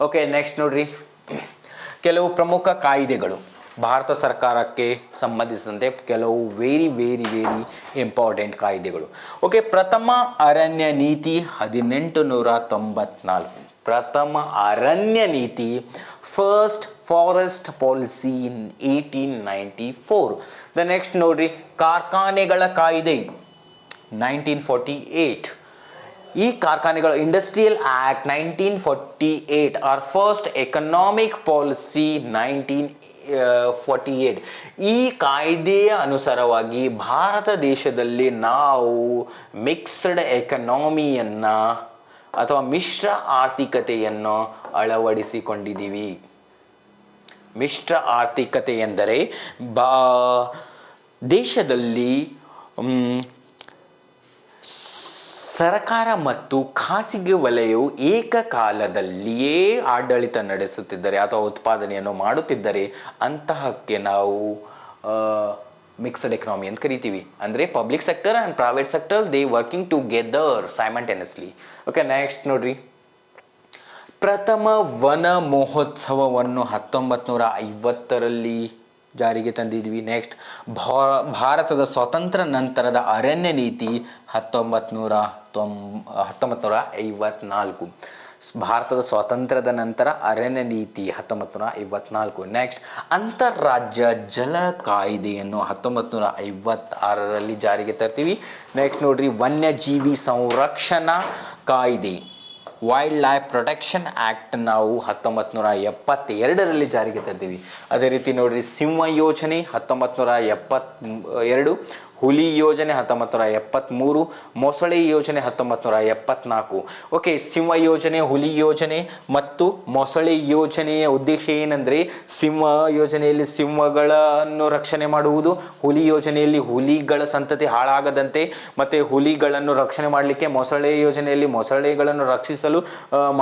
Okay, next ನೋಡ್ರಿ, ಕೆಲವು ಪ್ರಮುಖ ಕಾಯ್ದೆಗಳು ಭಾರತ ಸರ್ಕಾರಕ್ಕೆ ಸಂಬಂಧಿಸಿದಂತೆ ಕೆಲವು ವೆರಿ ಇಂಪಾರ್ಟೆಂಟ್ ಕಾಯ್ದೆಗಳು. ಓಕೆ, ಪ್ರಥಮ ಅರಣ್ಯ ನೀತಿ 1894. ಪ್ರಥಮ ಅರಣ್ಯ ನೀತಿ, first forest policy in 1894. The next ನೋಡ್ರಿ, ಕಾರ್ಖಾನೆಗಳ ಕಾಯ್ದೆ 1948. ಈ ಕಾರ್ಖಾನೆಗಳು industrial act 1948 are first economic policy 1948. ಈ ಕಾಯ್ದೆಯ ಅನುಸಾರವಾಗಿ ಭಾರತ ದೇಶದಲ್ಲಿ ನಾವು ಮಿಕ್ಸ್ಡ್ ಎಕನಾಮಿಯನ್ನು ಅಥವಾ ಮಿಶ್ರ ಆರ್ಥಿಕತೆಯನ್ನು ಅಳವಡಿಸಿಕೊಂಡಿದ್ದೀವಿ. ಮಿಶ್ರ ಆರ್ಥಿಕತೆ ಎಂದರೆ ದೇಶದಲ್ಲಿ ಸರ್ಕಾರ ಮತ್ತು ಖಾಸಗಿ ವಲಯವು ಏಕಕಾಲದಲ್ಲಿಯೇ ಆಡಳಿತ ನಡೆಸುತ್ತಿದ್ದರೆ ಅಥವಾ ಉತ್ಪಾದನೆಯನ್ನು ಮಾಡುತ್ತಿದ್ದರೆ ಅಂತಹಕ್ಕೆ ನಾವು ಮಿಕ್ಸ್ಡ್ ಎಕನಾಮಿ ಅಂತ ಕರಿತೀವಿ. ಅಂದರೆ public sector and private sector they working together simultaneously. Okay, next ನೋಡ್ರಿ, ಪ್ರಥಮ ವನ ಮಹೋತ್ಸವವನ್ನು 1950ರಲ್ಲಿ ಜಾರಿಗೆ ತಂದಿದ್ವಿ. ನೆಕ್ಸ್ಟ್, ಭಾರತದ ಸ್ವಾತಂತ್ರ್ಯ ನಂತರದ ಅರಣ್ಯ ನೀತಿ 1954. ಭಾರತದ ಸ್ವಾತಂತ್ರ್ಯದ ನಂತರ ಅರಣ್ಯ ನೀತಿ 1954. ನೆಕ್ಸ್ಟ್, ಅಂತಾರಾಜ್ಯ ಜಲ ಕಾಯ್ದೆಯನ್ನು 1956ರಲ್ಲಿ ಜಾರಿಗೆ ತರ್ತೀವಿ. ನೆಕ್ಸ್ಟ್ ನೋಡ್ರಿ, ವನ್ಯಜೀವಿ ಸಂರಕ್ಷಣಾ ಕಾಯ್ದೆ ವೈಲ್ಡ್ ಲೈಫ್ ಪ್ರೊಟೆಕ್ಷನ್ ಆ್ಯಕ್ಟ್ ನಾವು 1972ರಲ್ಲಿ ಜಾರಿಗೆ ತರ್ತೀವಿ. ಅದೇ ರೀತಿ ನೋಡ್ರಿ, ಸಿಂಹ ಯೋಜನೆ 1972, ಹುಲಿ ಯೋಜನೆ 1973, ಮೊಸಳೆ ಯೋಜನೆ 1974. ಓಕೆ, ಸಿಂಹ ಯೋಜನೆ, ಹುಲಿ ಯೋಜನೆ ಮತ್ತು ಮೊಸಳೆ ಯೋಜನೆಯ ಉದ್ದೇಶ ಏನಂದರೆ, ಸಿಂಹ ಯೋಜನೆಯಲ್ಲಿ ಸಿಂಹಗಳನ್ನು ರಕ್ಷಣೆ ಮಾಡುವುದು, ಹುಲಿ ಯೋಜನೆಯಲ್ಲಿ ಹುಲಿಗಳ ಸಂತತಿ ಹಾಳಾಗದಂತೆ ಮತ್ತು ಹುಲಿಗಳನ್ನು ರಕ್ಷಣೆ ಮಾಡಲಿಕ್ಕೆ ಮೊಸಳೆ ಯೋಜನೆಯಲ್ಲಿ ಮೊಸಳೆಗಳನ್ನು ರಕ್ಷಿಸಲು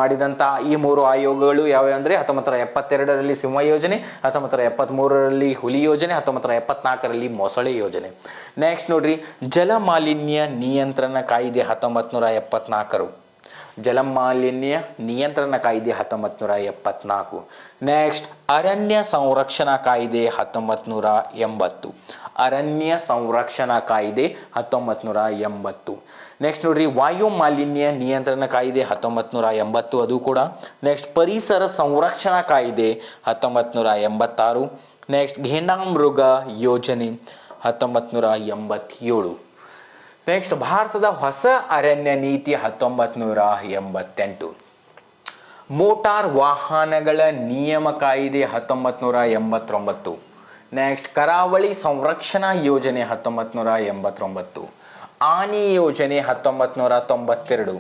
ಮಾಡಿದಂಥ ಈ 3 ಆಯೋಗಗಳು ಯಾವ್ಯಾವ ಅಂದರೆ 1972ರಲ್ಲಿ ಸಿಂಹ ಯೋಜನೆ, 1973ರಲ್ಲಿ ಹುಲಿ ಯೋಜನೆ, 1974ರಲ್ಲಿ ಮೊಸಳೆ ಯೋಜನೆ. ನೆಕ್ಸ್ಟ್ ನೋಡ್ರಿ, ಜಲಮಾಲಿನ್ಯ ನಿಯಂತ್ರಣ ಕಾಯ್ದೆ 1974. ಜಲಮಾಲಿನ್ಯ ನಿಯಂತ್ರಣ ಕಾಯ್ದೆ 1974. ನೆಕ್ಸ್ಟ್, ಅರಣ್ಯ ಸಂರಕ್ಷಣಾ ಕಾಯ್ದೆ 1980. ಅರಣ್ಯ ಸಂರಕ್ಷಣಾ ಕಾಯ್ದೆ 1980. ನೆಕ್ಸ್ಟ್ ನೋಡ್ರಿ, ವಾಯು ಮಾಲಿನ್ಯ ನಿಯಂತ್ರಣ ಕಾಯ್ದೆ 1980 ಅದು ಕೂಡ. ನೆಕ್ಸ್ಟ್, ಪರಿಸರ ಸಂರಕ್ಷಣಾ ಕಾಯ್ದೆ 1986. ನೆಕ್ಸ್ಟ್, ಘೇಂಡಾಮೃಗ ಯೋಜನೆ 1987. ನೆಕ್ಸ್ಟ್, ಭಾರತದ ಹೊಸ ಅರಣ್ಯ ನೀತಿ 1988. ಮೋಟಾರ್ ವಾಹನಗಳ ನಿಯಮ ಕಾಯ್ದೆ 1989. ನೆಕ್ಸ್ಟ್, ಕರಾವಳಿ ಸಂರಕ್ಷಣಾ ಯೋಜನೆ 1989. ಆನೆ ಯೋಜನೆ 1992.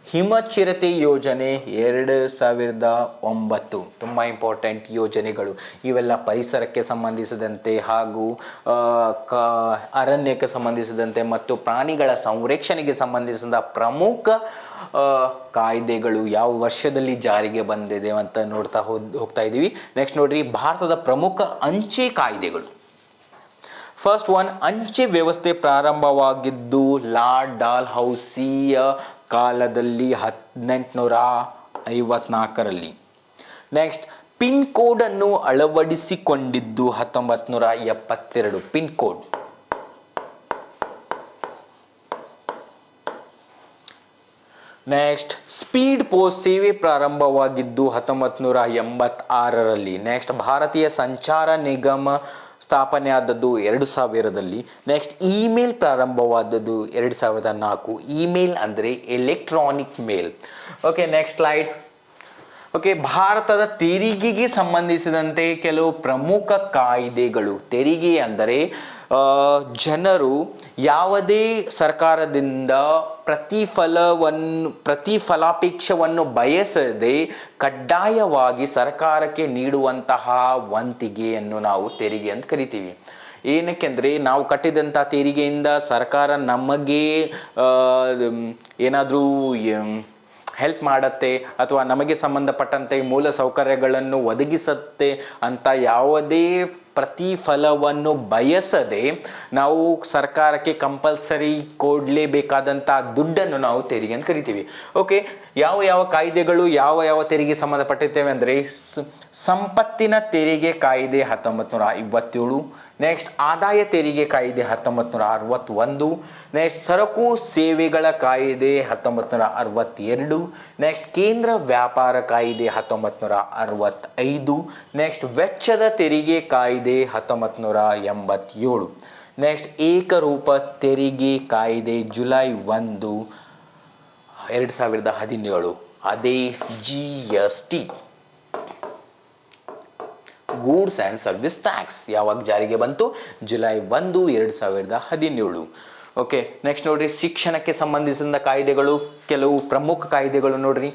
ಹಿಮಚಿರತೆ ಯೋಜನೆ 2009. ತುಂಬ ಇಂಪಾರ್ಟೆಂಟ್ ಯೋಜನೆಗಳು ಇವೆಲ್ಲ, ಪರಿಸರಕ್ಕೆ ಸಂಬಂಧಿಸಿದಂತೆ ಹಾಗೂ ಅರಣ್ಯಕ್ಕೆ ಸಂಬಂಧಿಸಿದಂತೆ ಮತ್ತು ಪ್ರಾಣಿಗಳ ಸಂರಕ್ಷಣೆಗೆ ಸಂಬಂಧಿಸಿದ ಪ್ರಮುಖ ಕಾಯ್ದೆಗಳು ಯಾವ ವರ್ಷದಲ್ಲಿ ಜಾರಿಗೆ ಬಂದಿದೆ ಅಂತ ನೋಡ್ತಾ ಹೋಗ್ತಾ ಇದ್ದೀವಿ. ನೆಕ್ಸ್ಟ್ ನೋಡ್ರಿ, ಭಾರತದ ಪ್ರಮುಖ ಅಂಚೆ ಕಾಯ್ದೆಗಳು. ಫಸ್ಟ್ ಒನ್, ಅಂಚೆ ವ್ಯವಸ್ಥೆ ಪ್ರಾರಂಭವಾಗಿದ್ದು ಲಾರ್ಡ್ ಡಾಲ್ಹೌಸಿಯ ಕಾಲದಲ್ಲಿ 1854ರಲ್ಲಿ. ನೆಕ್ಸ್ಟ್, ಪಿನ್ ಕೋಡ್ ಅನ್ನು ಅಳವಡಿಸಿಕೊಂಡಿದ್ದು 1972. Pin code. Next, speed post ಸೇವೆ ಪ್ರಾರಂಭವಾಗಿದ್ದು 1986ರಲ್ಲಿ. ನೆಕ್ಸ್ಟ್, ಭಾರತೀಯ ಸಂಚಾರ ನಿಗಮ ಸ್ಥಾಪನೆ ಆದದ್ದು 2000ರಲ್ಲಿ. ನೆಕ್ಸ್ಟ್, ಇಮೇಲ್ ಪ್ರಾರಂಭವಾದದ್ದು 2004. ಇಮೇಲ್ ಅಂದರೆ electronic mail. Okay, next slide. Okay, ಭಾರತದ ತೆರಿಗೆಗೆ ಸಂಬಂಧಿಸಿದಂತೆ ಕೆಲವು ಪ್ರಮುಖ ಕಾಯ್ದೆಗಳು. ತೆರಿಗೆ ಅಂದರೆ ಜನರು ಯಾವುದೇ ಸರ್ಕಾರದಿಂದ ಪ್ರತಿಫಲಾಪೇಕ್ಷವನ್ನು ಬಯಸದೆ ಕಡ್ಡಾಯವಾಗಿ ಸರ್ಕಾರಕ್ಕೆ ನೀಡುವಂತಹ ವಂತಿಗೆಯನ್ನು ನಾವು ತೆರಿಗೆ ಅಂತ ಕರಿತೀವಿ. ಏನಕ್ಕೆಂದರೆ ನಾವು ಕಟ್ಟಿದಂಥ ತೆರಿಗೆಯಿಂದ ಸರ್ಕಾರ ನಮಗೆ ಏನಾದರೂ ಹೆಲ್ಪ್ ಮಾಡುತ್ತೆ ಅಥವಾ ನಮಗೆ ಸಂಬಂಧಪಟ್ಟಂತೆ ಮೂಲ ಸೌಕರ್ಯಗಳನ್ನು ಒದಗಿಸುತ್ತೆ ಅಂತ ಯಾವುದೇ ಪ್ರತಿಫಲವನ್ನು ಬಯಸದೆ ನಾವು ಸರ್ಕಾರಕ್ಕೆ ಕಂಪಲ್ಸರಿ ಕೊಡಲೇಬೇಕಾದಂಥ ದುಡ್ಡನ್ನು ನಾವು ತೆರಿಗೆ ಅಂತ ಕರಿತೀವಿ. ಓಕೆ, ಯಾವ ಯಾವ ಕಾಯ್ದೆಗಳು ಯಾವ ಯಾವ ತೆರಿಗೆ ಸಂಬಂಧಪಟ್ಟಿರ್ತೇವೆ ಅಂದರೆ ಸಂಪತ್ತಿನ ತೆರಿಗೆ ಕಾಯ್ದೆ 1957, ನೆಕ್ಸ್ಟ್ ಆದಾಯ ತೆರಿಗೆ ಕಾಯ್ದೆ 1961, ನೆಕ್ಸ್ಟ್ ಸರಕು ಸೇವೆಗಳ ಕಾಯ್ದೆ 1962, ನೆಕ್ಸ್ಟ್ ಕೇಂದ್ರ ವ್ಯಾಪಾರ ಕಾಯ್ದೆ 1965, ನೆಕ್ಸ್ಟ್ ವೆಚ್ಚದ ತೆರಿಗೆ ಕಾಯ್ದೆ 1987, ನೆಕ್ಸ್ಟ್ ಏಕರೂಪ ತೆರಿಗೆ ಕಾಯ್ದೆ ಜುಲೈ 1, 2017, ಅದೇ GST goods and service tax ಯಾವಾಗ ಜಾರಿಗೆ ಬಂತು? ಜುಲೈ 1, 2017. ಓಕೆ, ನೆಕ್ಸ್ಟ್ ನೋಡ್ರಿ, ಶಿಕ್ಷಣಕ್ಕೆ ಸಂಬಂಧಿಸಿದ ಕಾಯ್ದೆಗಳು, ಕೆಲವು ಪ್ರಮುಖ ಕಾಯ್ದೆಗಳು ನೋಡ್ರಿ.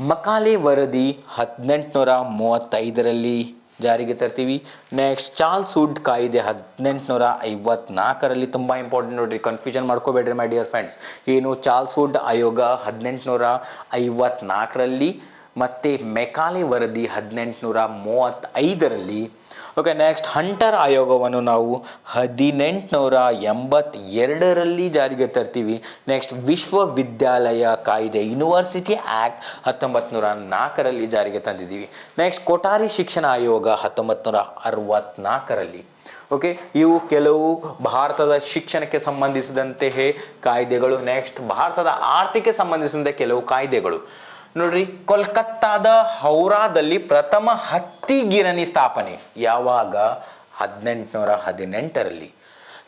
ಮಕಾಲೆ ವರದಿ 1835ರಲ್ಲಿ ಜಾರಿಗೆ ತರ್ತೀವಿ. ನೆಕ್ಸ್ಟ್ ಚಾರ್ಲ್ಸ್ ವುಡ್ ಕಾಯ್ದೆ 1854ರಲ್ಲಿ, ತುಂಬ ಇಂಪಾರ್ಟೆಂಟ್ ನೋಡ್ರಿ, ಕನ್ಫ್ಯೂಷನ್ ಮಾಡ್ಕೋಬೇಡ್ರಿ ಮೈ ಡಿಯರ್ ಫ್ರೆಂಡ್ಸ್. ಏನು ಚಾರ್ಲ್ಸ್ ವುಡ್ ಆಯೋಗ 1854ರಲ್ಲಿ ಮತ್ತು ಮೆಕಾಲೆ ವರದಿ 1835ರಲ್ಲಿ. ಓಕೆ, ನೆಕ್ಸ್ಟ್ ಹಂಟರ್ ಆಯೋಗವನ್ನು ನಾವು 1882ರಲ್ಲಿ ಜಾರಿಗೆ ತರ್ತೀವಿ. ನೆಕ್ಸ್ಟ್ ವಿಶ್ವವಿದ್ಯಾಲಯ ಕಾಯ್ದೆ ಯೂನಿವರ್ಸಿಟಿ ಆ್ಯಕ್ಟ್ 1904ರಲ್ಲಿ ಜಾರಿಗೆ ತಂದಿದ್ದೀವಿ. ನೆಕ್ಸ್ಟ್ ಕೊಠಾರಿ ಶಿಕ್ಷಣ ಆಯೋಗ 1964ರಲ್ಲಿ. ಓಕೆ, ಇವು ಕೆಲವು ಭಾರತದ ಶಿಕ್ಷಣಕ್ಕೆ ಸಂಬಂಧಿಸಿದಂತೆಯೇ ಕಾಯ್ದೆಗಳು. ನೆಕ್ಸ್ಟ್ ಭಾರತದ ಆರ್ಥಿಕ ಸಂಬಂಧಿಸಿದಂತೆ ಕೆಲವು ಕಾಯ್ದೆಗಳು ನೋಡ್ರಿ. ಕೋಲ್ಕತ್ತಾದ ಹೌರಾದಲ್ಲಿ ಪ್ರಥಮ ಹತ್ತಿ ಗಿರಣಿ ಸ್ಥಾಪನೆ ಯಾವಾಗ? 1818ರಲ್ಲಿ.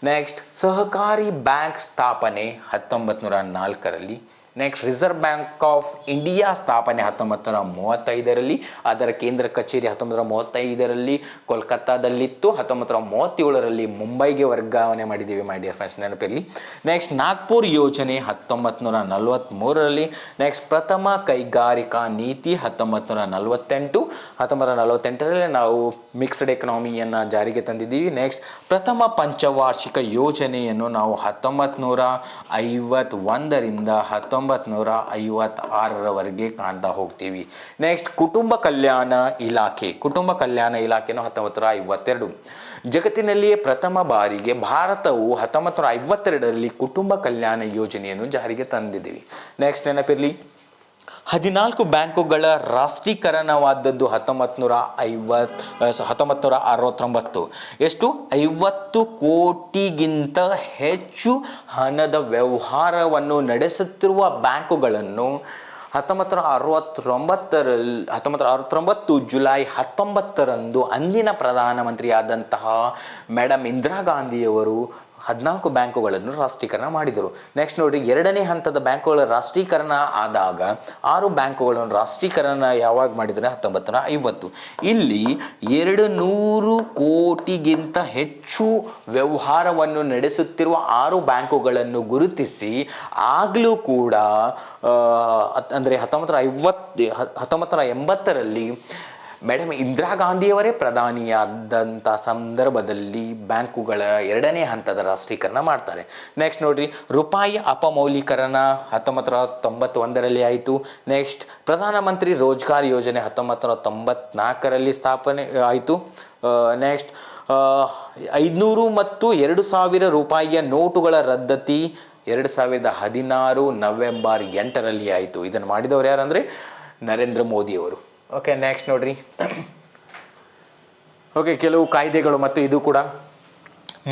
ನೆಕ್ಸ್ಟ್ ಸಹಕಾರಿ ಬ್ಯಾಂಕ್ ಸ್ಥಾಪನೆ 1904ರಲ್ಲಿ. Next reserve bank of India ಸ್ಥಾಪನೆ 1935ರಲ್ಲಿ. ಅದರ ಕೇಂದ್ರ ಕಚೇರಿ 1935ರಲ್ಲಿ ಕೋಲ್ಕತ್ತಾದಲ್ಲಿತ್ತು. 1937ರಲ್ಲಿ ಮುಂಬೈಗೆ ವರ್ಗಾವಣೆ ಮಾಡಿದ್ದೀವಿ ಮೈ ಡಿಯರ್ ಫ್ರೆಂಡ್ಸ್, ನೆನಪಿರಲಿ. ನೆಕ್ಸ್ಟ್ ನಾಗ್ಪುರ್ ಯೋಜನೆ 1943ರಲ್ಲಿ. ನೆಕ್ಸ್ಟ್ ಪ್ರಥಮ ಕೈಗಾರಿಕಾ ನೀತಿ 1948. 1948ರಲ್ಲಿ ನಾವು ಮಿಕ್ಸ್ಡ್ ಎಕನಾಮಿಯನ್ನು ಜಾರಿಗೆ ತಂದಿದ್ದೀವಿ. ನೆಕ್ಸ್ಟ್ ಪ್ರಥಮ ಪಂಚವಾರ್ಷಿಕ ಯೋಜನೆಯನ್ನು ನಾವು 1951ರಿಂದ 1956ರವರೆಗೆ ಕಾಣ್ತಾ ಹೋಗ್ತೀವಿ. ನೆಕ್ಸ್ಟ್ ಕುಟುಂಬ ಕಲ್ಯಾಣ ಇಲಾಖೆಯನ್ನು 1952. ಜಗತ್ತಿನಲ್ಲಿಯೇ ಪ್ರಥಮ ಬಾರಿಗೆ ಭಾರತವು 1952ರಲ್ಲಿ ಕುಟುಂಬ ಕಲ್ಯಾಣ ಯೋಜನೆಯನ್ನು ಜಾರಿಗೆ ತಂದಿದ್ದೀವಿ. ನೆಕ್ಸ್ಟ್ ನೆನಪಿರಲಿ, 14 ಬ್ಯಾಂಕುಗಳ ರಾಷ್ಟ್ರೀಕರಣವಾದದ್ದು 1969. ಎಷ್ಟು? 50 ಕೋಟಿಗಿಂತ ಹೆಚ್ಚು ಹಣದ ವ್ಯವಹಾರವನ್ನು ನಡೆಸುತ್ತಿರುವ ಬ್ಯಾಂಕುಗಳನ್ನು 1969 ಜುಲೈ 19ರಂದು ಅಂದಿನ ಪ್ರಧಾನಮಂತ್ರಿಯಾದಂತಹ ಮೇಡಮ್ ಇಂದಿರಾ ಗಾಂಧಿಯವರು 14 ಬ್ಯಾಂಕುಗಳನ್ನು ರಾಷ್ಟ್ರೀಕರಣ ಮಾಡಿದರು. ನೆಕ್ಸ್ಟ್ ನೋಡಿ, ಎರಡನೇ ಹಂತದ ಬ್ಯಾಂಕುಗಳ ರಾಷ್ಟ್ರೀಕರಣ ಆದಾಗ 6 ಬ್ಯಾಂಕುಗಳನ್ನು ರಾಷ್ಟ್ರೀಕರಣ ಯಾವಾಗ ಮಾಡಿದರೆ? 1950. ಇಲ್ಲಿ 200 ಕೋಟಿಗಿಂತ ಹೆಚ್ಚು ವ್ಯವಹಾರವನ್ನು ನಡೆಸುತ್ತಿರುವ 6 ಬ್ಯಾಂಕುಗಳನ್ನು ಗುರುತಿಸಿ ಆಗಲೂ ಕೂಡ ಅಂದರೆ 1980ರಲ್ಲಿ ಮೇಡಮ್ ಇಂದಿರಾ ಗಾಂಧಿಯವರೇ ಪ್ರಧಾನಿಯಾದಂಥ ಸಂದರ್ಭದಲ್ಲಿ ಬ್ಯಾಂಕುಗಳ ಎರಡನೇ ಹಂತದ ರಾಷ್ಟ್ರೀಕರಣ ಮಾಡ್ತಾರೆ. ನೆಕ್ಸ್ಟ್ ನೋಡ್ರಿ, ರೂಪಾಯಿ ಅಪಮೌಲ್ಯೀಕರಣ 1991ರಲ್ಲಿ ಆಯಿತು. ನೆಕ್ಸ್ಟ್ ಪ್ರಧಾನಮಂತ್ರಿ ರೋಜ್ಗಾರ್ ಯೋಜನೆ 1994ರಲ್ಲಿ ಸ್ಥಾಪನೆ ಆಯಿತು. ನೆಕ್ಸ್ಟ್ 500 ಮತ್ತು 2000 ರೂಪಾಯಿಯ ನೋಟುಗಳ ರದ್ದತಿ 2016 ನವೆಂಬರ್ 8ರಲ್ಲಿ ಆಯಿತು. ಇದನ್ನು ಮಾಡಿದವರು ಯಾರಂದರೆ ನರೇಂದ್ರ ಮೋದಿಯವರು. ಓಕೆ, ನೆಕ್ಸ್ಟ್ ನೋಡ್ರಿ. ಓಕೆ, ಕೆಲವು ಕಾಯ್ದೆಗಳು ಮತ್ತು ಇದು ಕೂಡ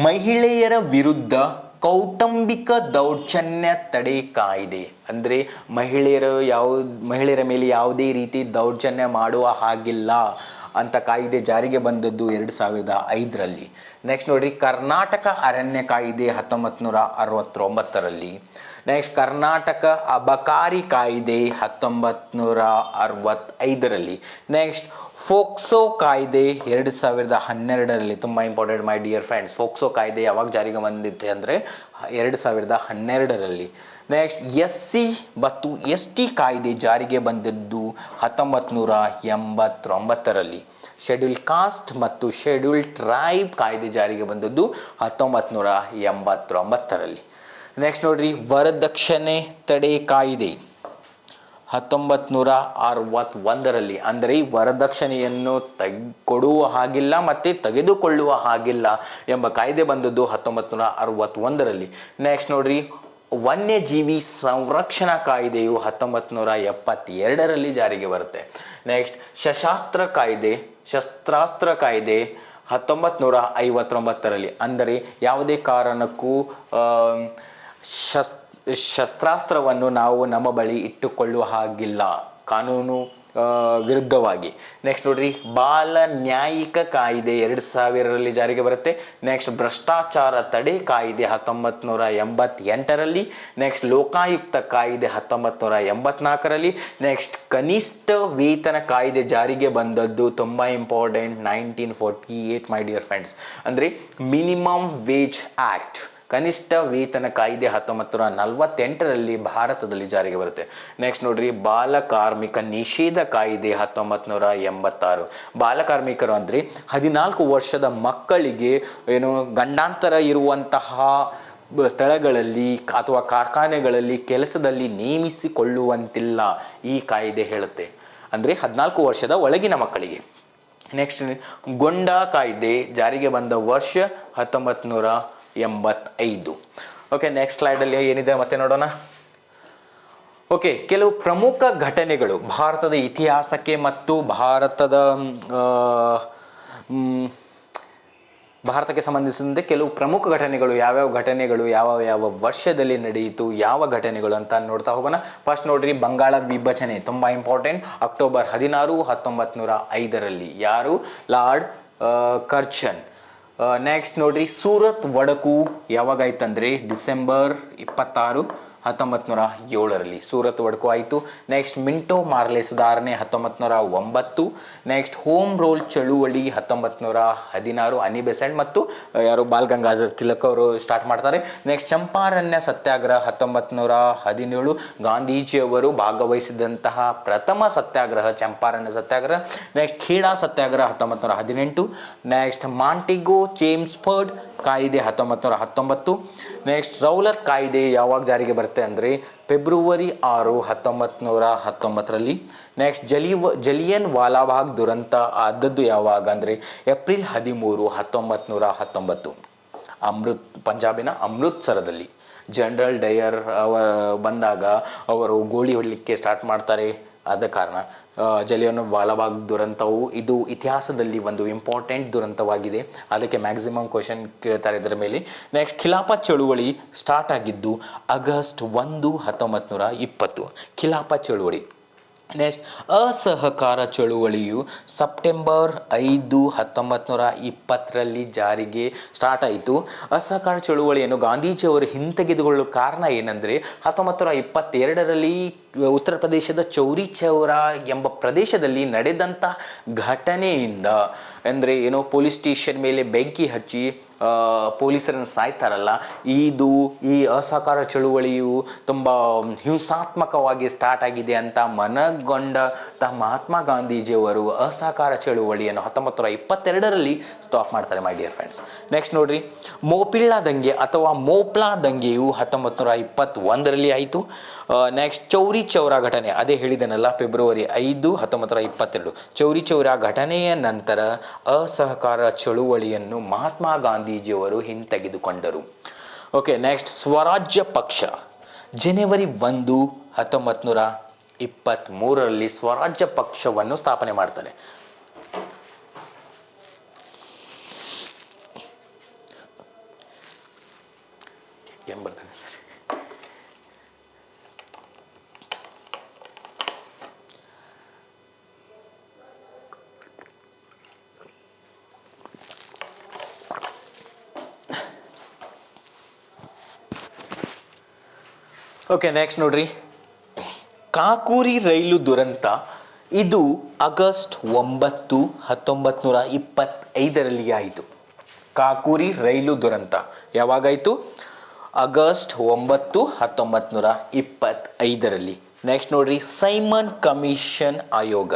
ಮಹಿಳೆಯರ ವಿರುದ್ಧ ಕೌಟುಂಬಿಕ ದೌರ್ಜನ್ಯ ತಡೆ ಕಾಯ್ದೆ. ಅಂದರೆ ಮಹಿಳೆಯರ ಮೇಲೆ ಯಾವುದೇ ರೀತಿ ದೌರ್ಜನ್ಯ ಮಾಡುವ ಹಾಗಿಲ್ಲ ಅಂತ ಕಾಯ್ದೆ ಜಾರಿಗೆ ಬಂದದ್ದು 2005ರಲ್ಲಿ. ನೆಕ್ಸ್ಟ್ ನೋಡ್ರಿ, ಕರ್ನಾಟಕ ಅರಣ್ಯ ಕಾಯ್ದೆ 1969ರಲ್ಲಿ. ನೆಕ್ಸ್ಟ್ ಕರ್ನಾಟಕ ಅಬಕಾರಿ ಕಾಯ್ದೆ 1965ರಲ್ಲಿ. ನೆಕ್ಸ್ಟ್ ಫೋಕ್ಸೋ ಕಾಯ್ದೆ 2012ರಲ್ಲಿ. ತುಂಬ important my dear friends. POCSO ಕಾಯ್ದೆ ಯಾವಾಗ ಜಾರಿಗೆ ಬಂದಿತ್ತೆ ಅಂದರೆ 2012ರಲ್ಲಿ. ನೆಕ್ಸ್ಟ್ SC ಮತ್ತು ST ಕಾಯ್ದೆ ಜಾರಿಗೆ ಬಂದದ್ದು 1989ರಲ್ಲಿ. ಶೆಡ್ಯೂಲ್ ಕಾಸ್ಟ್ ಮತ್ತು ಶೆಡ್ಯೂಲ್ ಟ್ರೈಬ್ ಕಾಯ್ದೆ ಜಾರಿಗೆ ಬಂದದ್ದು 1989ರಲ್ಲಿ. ನೆಕ್ಸ್ಟ್ ನೋಡ್ರಿ, ವರದಕ್ಷಿಣೆ ತಡೆ ಕಾಯ್ದೆ 1961ರಲ್ಲಿ. ಅಂದರೆ ಈ ವರದಕ್ಷಿಣೆಯನ್ನು ಕೊಡುವ ಹಾಗಿಲ್ಲ ಮತ್ತು ತೆಗೆದುಕೊಳ್ಳುವ ಹಾಗಿಲ್ಲ ಎಂಬ ಕಾಯ್ದೆ ಬಂದದ್ದು 1961ರಲ್ಲಿ. ನೆಕ್ಸ್ಟ್ ನೋಡ್ರಿ, ವನ್ಯಜೀವಿ ಸಂರಕ್ಷಣಾ ಕಾಯ್ದೆಯು 1972ರಲ್ಲಿ ಜಾರಿಗೆ ಬರುತ್ತೆ. ನೆಕ್ಸ್ಟ್ ಶಸ್ತ್ರಾಸ್ತ್ರ ಕಾಯ್ದೆ 1959ರಲ್ಲಿ. ಅಂದರೆ ಯಾವುದೇ ಕಾರಣಕ್ಕೂ ಶಸ್ತ್ರಾಸ್ತ್ರವನ್ನು ನಾವು ನಮ್ಮ ಬಳಿ ಇಟ್ಟುಕೊಳ್ಳುವ ಹಾಗಿಲ್ಲ, ಕಾನೂನು ವಿರುದ್ಧವಾಗಿ. ನೆಕ್ಸ್ಟ್ ನೋಡ್ರಿ, ಬಾಲ ನ್ಯಾಯಿಕ ಕಾಯ್ದೆ 2000ರಲ್ಲಿ ಜಾರಿಗೆ ಬರುತ್ತೆ. ನೆಕ್ಸ್ಟ್ ಭ್ರಷ್ಟಾಚಾರ ತಡೆ ಕಾಯ್ದೆ 1988ರಲ್ಲಿ. ನೆಕ್ಸ್ಟ್ ಲೋಕಾಯುಕ್ತ ಕಾಯ್ದೆ 1984ರಲ್ಲಿ. ನೆಕ್ಸ್ಟ್ ಕನಿಷ್ಠ ವೇತನ ಕಾಯ್ದೆ ಜಾರಿಗೆ ಬಂದದ್ದು ತುಂಬ ಇಂಪಾರ್ಟೆಂಟ್, 1948 ಮೈ ಡಿಯರ್ ಫ್ರೆಂಡ್ಸ್. ಅಂದರೆ ಮಿನಿಮಮ್ ವೇಜ್ ಆ್ಯಕ್ಟ್, ಕನಿಷ್ಠ ವೇತನ ಕಾಯ್ದೆ 1948ರಲ್ಲಿ ಭಾರತದಲ್ಲಿ ಜಾರಿಗೆ ಬರುತ್ತೆ. ನೆಕ್ಸ್ಟ್ ನೋಡ್ರಿ, ಬಾಲಕಾರ್ಮಿಕ ನಿಷೇಧ ಕಾಯ್ದೆ 1986. ಬಾಲಕಾರ್ಮಿಕರು ಅಂದರೆ 14 ವರ್ಷದ ಮಕ್ಕಳಿಗೆ ಗಂಡಾಂತರ ಇರುವಂತಹ ಸ್ಥಳಗಳಲ್ಲಿ ಅಥವಾ ಕಾರ್ಖಾನೆಗಳಲ್ಲಿ ಕೆಲಸದಲ್ಲಿ ನೇಮಿಸಿಕೊಳ್ಳುವಂತಿಲ್ಲ ಈ ಕಾಯ್ದೆ ಹೇಳುತ್ತೆ. ಅಂದರೆ 14 ವರ್ಷದ ಒಳಗಿನ ಮಕ್ಕಳಿಗೆ. ನೆಕ್ಸ್ಟ್ ಗೊಂಡಾ ಕಾಯ್ದೆ ಜಾರಿಗೆ ಬಂದ ವರ್ಷ 1985. ಓಕೆ, ನೆಕ್ಸ್ಟ್ ಸ್ಲೈಡಲ್ಲಿ ಏನಿದೆ ಮತ್ತೆ ನೋಡೋಣ. ಓಕೆ, ಕೆಲವು ಪ್ರಮುಖ ಘಟನೆಗಳು ಭಾರತದ ಇತಿಹಾಸಕ್ಕೆ ಮತ್ತು ಭಾರತಕ್ಕೆ ಸಂಬಂಧಿಸಿದಂತೆ ಕೆಲವು ಪ್ರಮುಖ ಘಟನೆಗಳು, ಯಾವ್ಯಾವ ಘಟನೆಗಳು ಯಾವ ವರ್ಷದಲ್ಲಿ ನಡೆಯಿತು, ಯಾವ ಘಟನೆಗಳು ಅಂತ ನೋಡ್ತಾ ಹೋಗೋಣ. ಫಸ್ಟ್ ನೋಡ್ರಿ, ಬಂಗಾಳ ವಿಭಜನೆ ತುಂಬ ಇಂಪಾರ್ಟೆಂಟ್, ಅಕ್ಟೋಬರ್ 16, 1905ರಲ್ಲಿ. ಯಾರು? Lord Curzon. ನೆಕ್ಸ್ಟ್ ನೋಡ್ರಿ, ಸೂರತ್ ಒಡಕು ಯಾವಾಗ ಆಯ್ತಂದ್ರೆ ಡಿಸೆಂಬರ್ 26, 1907ರಲ್ಲಿ ಸೂರತ್ ಒಡಕು ಆಯಿತು. ನೆಕ್ಸ್ಟ್ ಮಿಂಟೋ ಮಾರ್ಲೆ ಸುಧಾರಣೆ 1909. ನೆಕ್ಸ್ಟ್ ಹೋಮ್ ರೂಲ್ ಚಳುವಳಿ 1916, ಅನಿ ಬೆಸೆಂಟ್ ಮತ್ತು ಯಾರು ಬಾಲ್ ಗಂಗಾಧರ್ ತಿಲಕ್ ಅವರು ಸ್ಟಾರ್ಟ್ ಮಾಡ್ತಾರೆ. ನೆಕ್ಸ್ಟ್ ಚಂಪಾರಣ್ಯ ಸತ್ಯಾಗ್ರಹ 1917, ಗಾಂಧೀಜಿಯವರು ಭಾಗವಹಿಸಿದಂತಹ ಪ್ರಥಮ ಸತ್ಯಾಗ್ರಹ ಚಂಪಾರಣ್ಯ ಸತ್ಯಾಗ್ರಹ. ನೆಕ್ಸ್ಟ್ ಖೇಡಾ ಸತ್ಯಾಗ್ರಹ 1918. ನೆಕ್ಸ್ಟ್ ಮಾಂಟಿಗೋ ಚೇಮ್ಸ್ಫರ್ಡ್ ಕಾಯ್ದೆ 1919. ನೆಕ್ಸ್ಟ್ ರೌಲತ್ ಕಾಯ್ದೆ ಯಾವಾಗ ಜಾರಿಗೆ ಬರುತ್ತೆ ಅಂದರೆ ಫೆಬ್ರವರಿ 6, 1919ರಲ್ಲಿ. ನೆಕ್ಸ್ಟ್ ಜಲಿಯನ್ ವಾಲಾಬಾಗ್ ದುರಂತ ಆದದ್ದು ಯಾವಾಗ ಅಂದರೆ ಏಪ್ರಿಲ್ 13, 1919, ಪಂಜಾಬಿನ ಅಮೃತ್ಸರದಲ್ಲಿ. ಜನರಲ್ ಡಯರ್ ಬಂದಾಗ ಅವರು ಗೋಳಿ ಹೊಡಲಿಕ್ಕೆ ಸ್ಟಾರ್ಟ್ ಮಾಡ್ತಾರೆ. ಆದ ಕಾರಣ ಜಲಿಯನ್ ವಾಲಾಬಾಗ್ ದುರಂತವು ಇದು ಇತಿಹಾಸದಲ್ಲಿ ಒಂದು ಇಂಪಾರ್ಟೆಂಟ್ ದುರಂತವಾಗಿದೆ. ಅದಕ್ಕೆ ಮ್ಯಾಕ್ಸಿಮಮ್ ಕ್ವಶನ್ ಕೇಳ್ತಾರೆ ಇದರ ಮೇಲೆ. ನೆಕ್ಸ್ಟ್ ಖಿಲಾಫತ್ ಚಳುವಳಿ ಸ್ಟಾರ್ಟ್ ಆಗಿದ್ದು ಆಗಸ್ಟ್ 1, 1920, ಖಿಲಾಫತ್ ಚಳುವಳಿ. ನೆಕ್ಸ್ಟ್ ಅಸಹಕಾರ ಚಳುವಳಿಯು ಸೆಪ್ಟೆಂಬರ್ 5, 1920ರಲ್ಲಿ ಜಾರಿಗೆ ಸ್ಟಾರ್ಟ್ ಆಯಿತು. ಅಸಹಕಾರ ಚಳುವಳಿಯನ್ನು ಗಾಂಧೀಜಿಯವರು ಹಿಂತೆಗೆದುಕೊಳ್ಳಲು ಕಾರಣ ಏನಂದರೆ 1922ರಲ್ಲಿ ಉತ್ತರ ಪ್ರದೇಶದ ಚೌರಿ ಚೌರಾ ಎಂಬ ಪ್ರದೇಶದಲ್ಲಿ ನಡೆದಂಥ ಘಟನೆಯಿಂದ, ಅಂದರೆ ಪೊಲೀಸ್ ಸ್ಟೇಷನ್ ಮೇಲೆ ಬೆಂಕಿ ಹಚ್ಚಿ ಪೊಲೀಸರನ್ನು ಸಾಯಿಸ್ತಾರಲ್ಲ, ಈ ಅಸಹಕಾರ ಚಳುವಳಿಯು ತುಂಬ ಹಿಂಸಾತ್ಮಕವಾಗಿ ಸ್ಟಾರ್ಟ್ ಆಗಿದೆ ಅಂತ ಮನಗೊಂಡ ಮಹಾತ್ಮ ಗಾಂಧೀಜಿಯವರು ಅಸಹಕಾರ ಚಳುವಳಿಯನ್ನು 1922ರಲ್ಲಿ ಸ್ಟಾಪ್ ಮಾಡ್ತಾರೆ ಮೈ ಡಿಯರ್ ಫ್ರೆಂಡ್ಸ್. ನೆಕ್ಸ್ಟ್ ನೋಡ್ರಿ, ಮೋಪಿಲ್ಲಾ ದಂಗೆ ಅಥವಾ ಮೋಪ್ಲಾ ದಂಗೆಯು 1921ರಲ್ಲಿ ಆಯಿತು. ನೆಕ್ಸ್ಟ್ ಚೌರಿ ಚೌರಾ ಘಟನೆ, ಅದೇ ಹೇಳಿದನಲ್ಲ, ಫೆಬ್ರವರಿ 5, 1922. ಚೌರಿ ಚೌರಾ ಘಟನೆಯ ನಂತರ ಅಸಹಕಾರ ಚಳುವಳಿಯನ್ನು ಮಹಾತ್ಮ ಗಾಂಧೀಜಿಯವರು ಹಿಂತೆಗೆದುಕೊಂಡರು. ಓಕೆ, ನೆಕ್ಸ್ಟ್ ಸ್ವರಾಜ್ಯ ಪಕ್ಷ ಜನವರಿ 1, 1923ರಲ್ಲಿ ಸ್ವರಾಜ್ಯ ಪಕ್ಷವನ್ನು ಸ್ಥಾಪನೆ ಮಾಡ್ತಾರೆ. ಓಕೆ, ನೆಕ್ಸ್ಟ್ ನೋಡ್ರಿ, ಕಾಕೂರಿ ರೈಲು ದುರಂತ ಇದು ಆಗಸ್ಟ್ 9, 1925ರಲ್ಲಿ ಆಯಿತು. ಕಾಕೂರಿ ರೈಲು ದುರಂತ ಯಾವಾಗಾಯಿತು? ಆಗಸ್ಟ್ 9, 1925ರಲ್ಲಿ. ನೆಕ್ಸ್ಟ್ ನೋಡ್ರಿ, ಸೈಮನ್ ಕಮಿಷನ್ ಆಯೋಗ.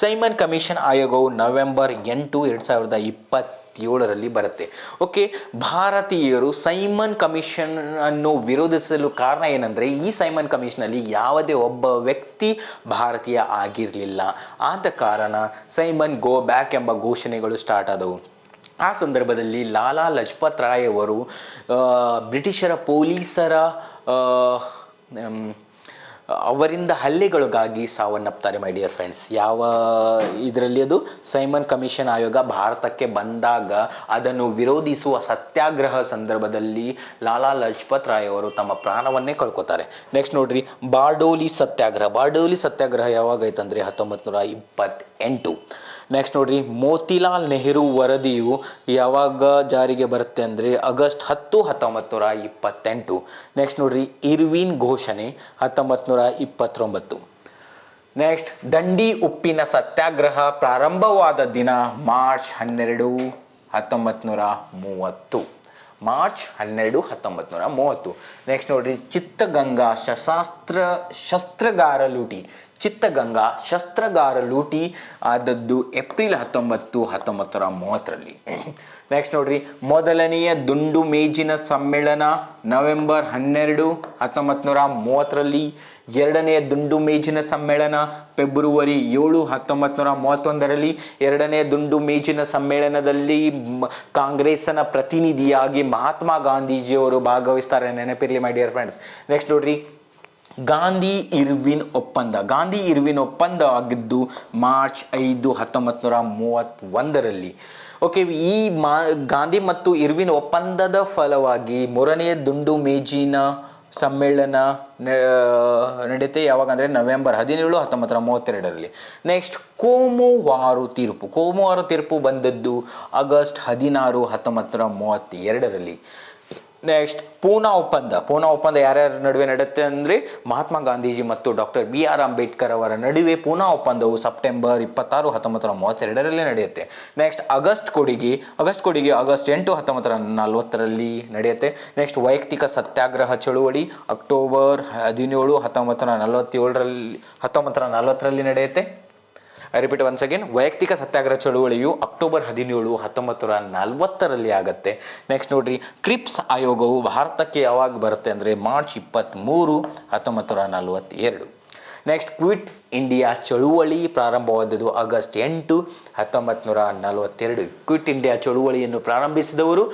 ಸೈಮನ್ ಕಮಿಷನ್ ಆಯೋಗವು ನವೆಂಬರ್ 8, 2020 1947ರಲ್ಲಿ ಬರುತ್ತೆ. ಓಕೆ, ಭಾರತೀಯರು ಸೈಮನ್ ಕಮಿಷನ್ ಅನ್ನು ವಿರೋಧಿಸಲು ಕಾರಣ ಏನಂದರೆ, ಈ ಸೈಮನ್ ಕಮಿಷನಲ್ಲಿ ಯಾವುದೇ ಒಬ್ಬ ವ್ಯಕ್ತಿ ಭಾರತೀಯ ಆಗಿರಲಿಲ್ಲ. ಆದ ಕಾರಣ ಸೈಮನ್ ಗೋ ಬ್ಯಾಕ್ ಎಂಬ ಘೋಷಣೆಗಳು ಸ್ಟಾರ್ಟ್ ಆದವು. ಆ ಸಂದರ್ಭದಲ್ಲಿ ಲಾಲಾ ಲಜಪತ್ ರಾಯ್ ಅವರು ಬ್ರಿಟಿಷರ ಪೊಲೀಸರ ಅವರಿಂದ ಹಲ್ಲೆಗಳಿಗಾಗಿ ಸಾವನ್ನಪ್ತಾರೆ ಮೈ ಡಿಯರ್ ಫ್ರೆಂಡ್ಸ್. ಯಾವ ಇದರಲ್ಲಿ ಅದು ಸೈಮನ್ ಕಮಿಷನ್ ಆಯೋಗ ಭಾರತಕ್ಕೆ ಬಂದಾಗ ಅದನ್ನು ವಿರೋಧಿಸುವ ಸತ್ಯಾಗ್ರಹ ಸಂದರ್ಭದಲ್ಲಿ ಲಾಲಾ ಲಜಪತ್ ರಾಯ್ ಅವರು ತಮ್ಮ ಪ್ರಾಣವನ್ನೇ ಕಳ್ಕೊತಾರೆ. ನೆಕ್ಸ್ಟ್ ನೋಡ್ರಿ, ಬಾರ್ಡೋಲಿ ಸತ್ಯಾಗ್ರಹ ಯಾವಾಗ ಆಯ್ತಂದರೆ 1928. ನೆಕ್ಸ್ಟ್ ನೋಡ್ರಿ, ಮೋತಿಲಾಲ್ ನೆಹರು ವರದಿಯು ಯಾವಾಗ ಜಾರಿಗೆ ಬರುತ್ತೆ ಅಂದರೆ ಆಗಸ್ಟ್ 10, 1928. ನೆಕ್ಸ್ಟ್ ನೋಡ್ರಿ, ಇರ್ವಿನ್ ಘೋಷಣೆ 1929. ನೆಕ್ಸ್ಟ್, ದಂಡಿ ಉಪ್ಪಿನ ಸತ್ಯಾಗ್ರಹ ಪ್ರಾರಂಭವಾದ ದಿನ ಮಾರ್ಚ್ 12, 1930. ಮಾರ್ಚ್ 12, 1930. ನೆಕ್ಸ್ಟ್ ನೋಡ್ರಿ, ಚಿತ್ತಗಂಗಾ ಶಸ್ತ್ರಗಾರ ಲೂಟಿ ಆದದ್ದು ಏಪ್ರಿಲ್ 19, 1930ರಲ್ಲಿ. ನೆಕ್ಸ್ಟ್ ನೋಡ್ರಿ, ಮೊದಲನೆಯ ದುಂಡು ಮೇಜಿನ ಸಮ್ಮೇಳನ ನವೆಂಬರ್ 12, 1930ರಲ್ಲಿ. ಎರಡನೆಯ ದುಂಡು ಮೇಜಿನ ಸಮ್ಮೇಳನ ಫೆಬ್ರವರಿ 7, 1931ರಲ್ಲಿ. ಎರಡನೆಯ ದುಂಡು ಮೇಜಿನ ಸಮ್ಮೇಳನದಲ್ಲಿ ಕಾಂಗ್ರೆಸ್ಸಿನ ಪ್ರತಿನಿಧಿಯಾಗಿ ಮಹಾತ್ಮ ಗಾಂಧೀಜಿಯವರು ಭಾಗವಹಿಸ್ತಾರೆ, ನೆನಪಿರಲಿ ಮೈ ಡಿಯರ್ ಫ್ರೆಂಡ್ಸ್. ನೆಕ್ಸ್ಟ್ ನೋಡ್ರಿ, ಗಾಂಧಿ ಇರ್ವಿನ್ ಒಪ್ಪಂದ ಆಗಿದ್ದು ಮಾರ್ಚ್ 5, 1931ರಲ್ಲಿ. ಓಕೆ, ಈ ಗಾಂಧಿ ಮತ್ತು ಇರ್ವಿನ್ ಒಪ್ಪಂದದ ಫಲವಾಗಿ ಮೂರನೆಯ ದುಂಡು ಮೇಜಿನ ಸಮ್ಮೇಳನ ನಡೆಯುತ್ತೆ. ಯಾವಾಗ ಅಂದರೆ ನವೆಂಬರ್ 17, 1932ರಲ್ಲಿ. ನೆಕ್ಸ್ಟ್, ಕೋಮುವಾರು ತೀರ್ಪು ಬಂದದ್ದು ಆಗಸ್ಟ್ 16, 1932ರಲ್ಲಿ. ನೆಕ್ಸ್ಟ್, ಪೂನಾ ಒಪ್ಪಂದ ಯಾರ್ಯಾರ ನಡುವೆ ನಡೆಯುತ್ತೆ ಅಂದರೆ ಮಹಾತ್ಮ ಗಾಂಧೀಜಿ ಮತ್ತು ಡಾಕ್ಟರ್ BR ಅಂಬೇಡ್ಕರ್ ಅವರ ನಡುವೆ ಪೂನಾ ಒಪ್ಪಂದವು ಸೆಪ್ಟೆಂಬರ್ 26, 1932ರಲ್ಲಿ ನಡೆಯುತ್ತೆ. ನೆಕ್ಸ್ಟ್, ಆಗಸ್ಟ್ ಕೊಡುಗೆ ಆಗಸ್ಟ್ 8, 1940ರಲ್ಲಿ ನಡೆಯುತ್ತೆ. ನೆಕ್ಸ್ಟ್, ವೈಯಕ್ತಿಕ ಸತ್ಯಾಗ್ರಹ ಚಳುವಳಿ ಅಕ್ಟೋಬರ್ 17, 1940ರಲ್ಲಿ ನಡೆಯುತ್ತೆ. ರಿಪೀಟ್ ಒನ್ಸ್ ಅಗೇನ್, ವೈಯಕ್ತಿಕ ಸತ್ಯಾಗ್ರಹ ಚಳುವಳಿಯು ಅಕ್ಟೋಬರ್ 17, 1940ರಲ್ಲಿ ಆಗುತ್ತೆ. ನೆಕ್ಸ್ಟ್ ನೋಡ್ರಿ, ಕ್ರಿಪ್ಸ್ ಆಯೋಗವು ಭಾರತಕ್ಕೆ ಯಾವಾಗ ಬರುತ್ತೆ ಅಂದರೆ ಮಾರ್ಚ್ 23, 1942. ನೆಕ್ಸ್ಟ್, ಕ್ವಿಟ್ ಇಂಡಿಯಾ ಚಳುವಳಿ ಪ್ರಾರಂಭವಾದದ್ದು ಆಗಸ್ಟ್ 8, 1942. ಕ್ವಿಟ್ ಇಂಡಿಯಾ ಚಳುವಳಿಯನ್ನು ಪ್ರಾರಂಭಿಸಿದವರು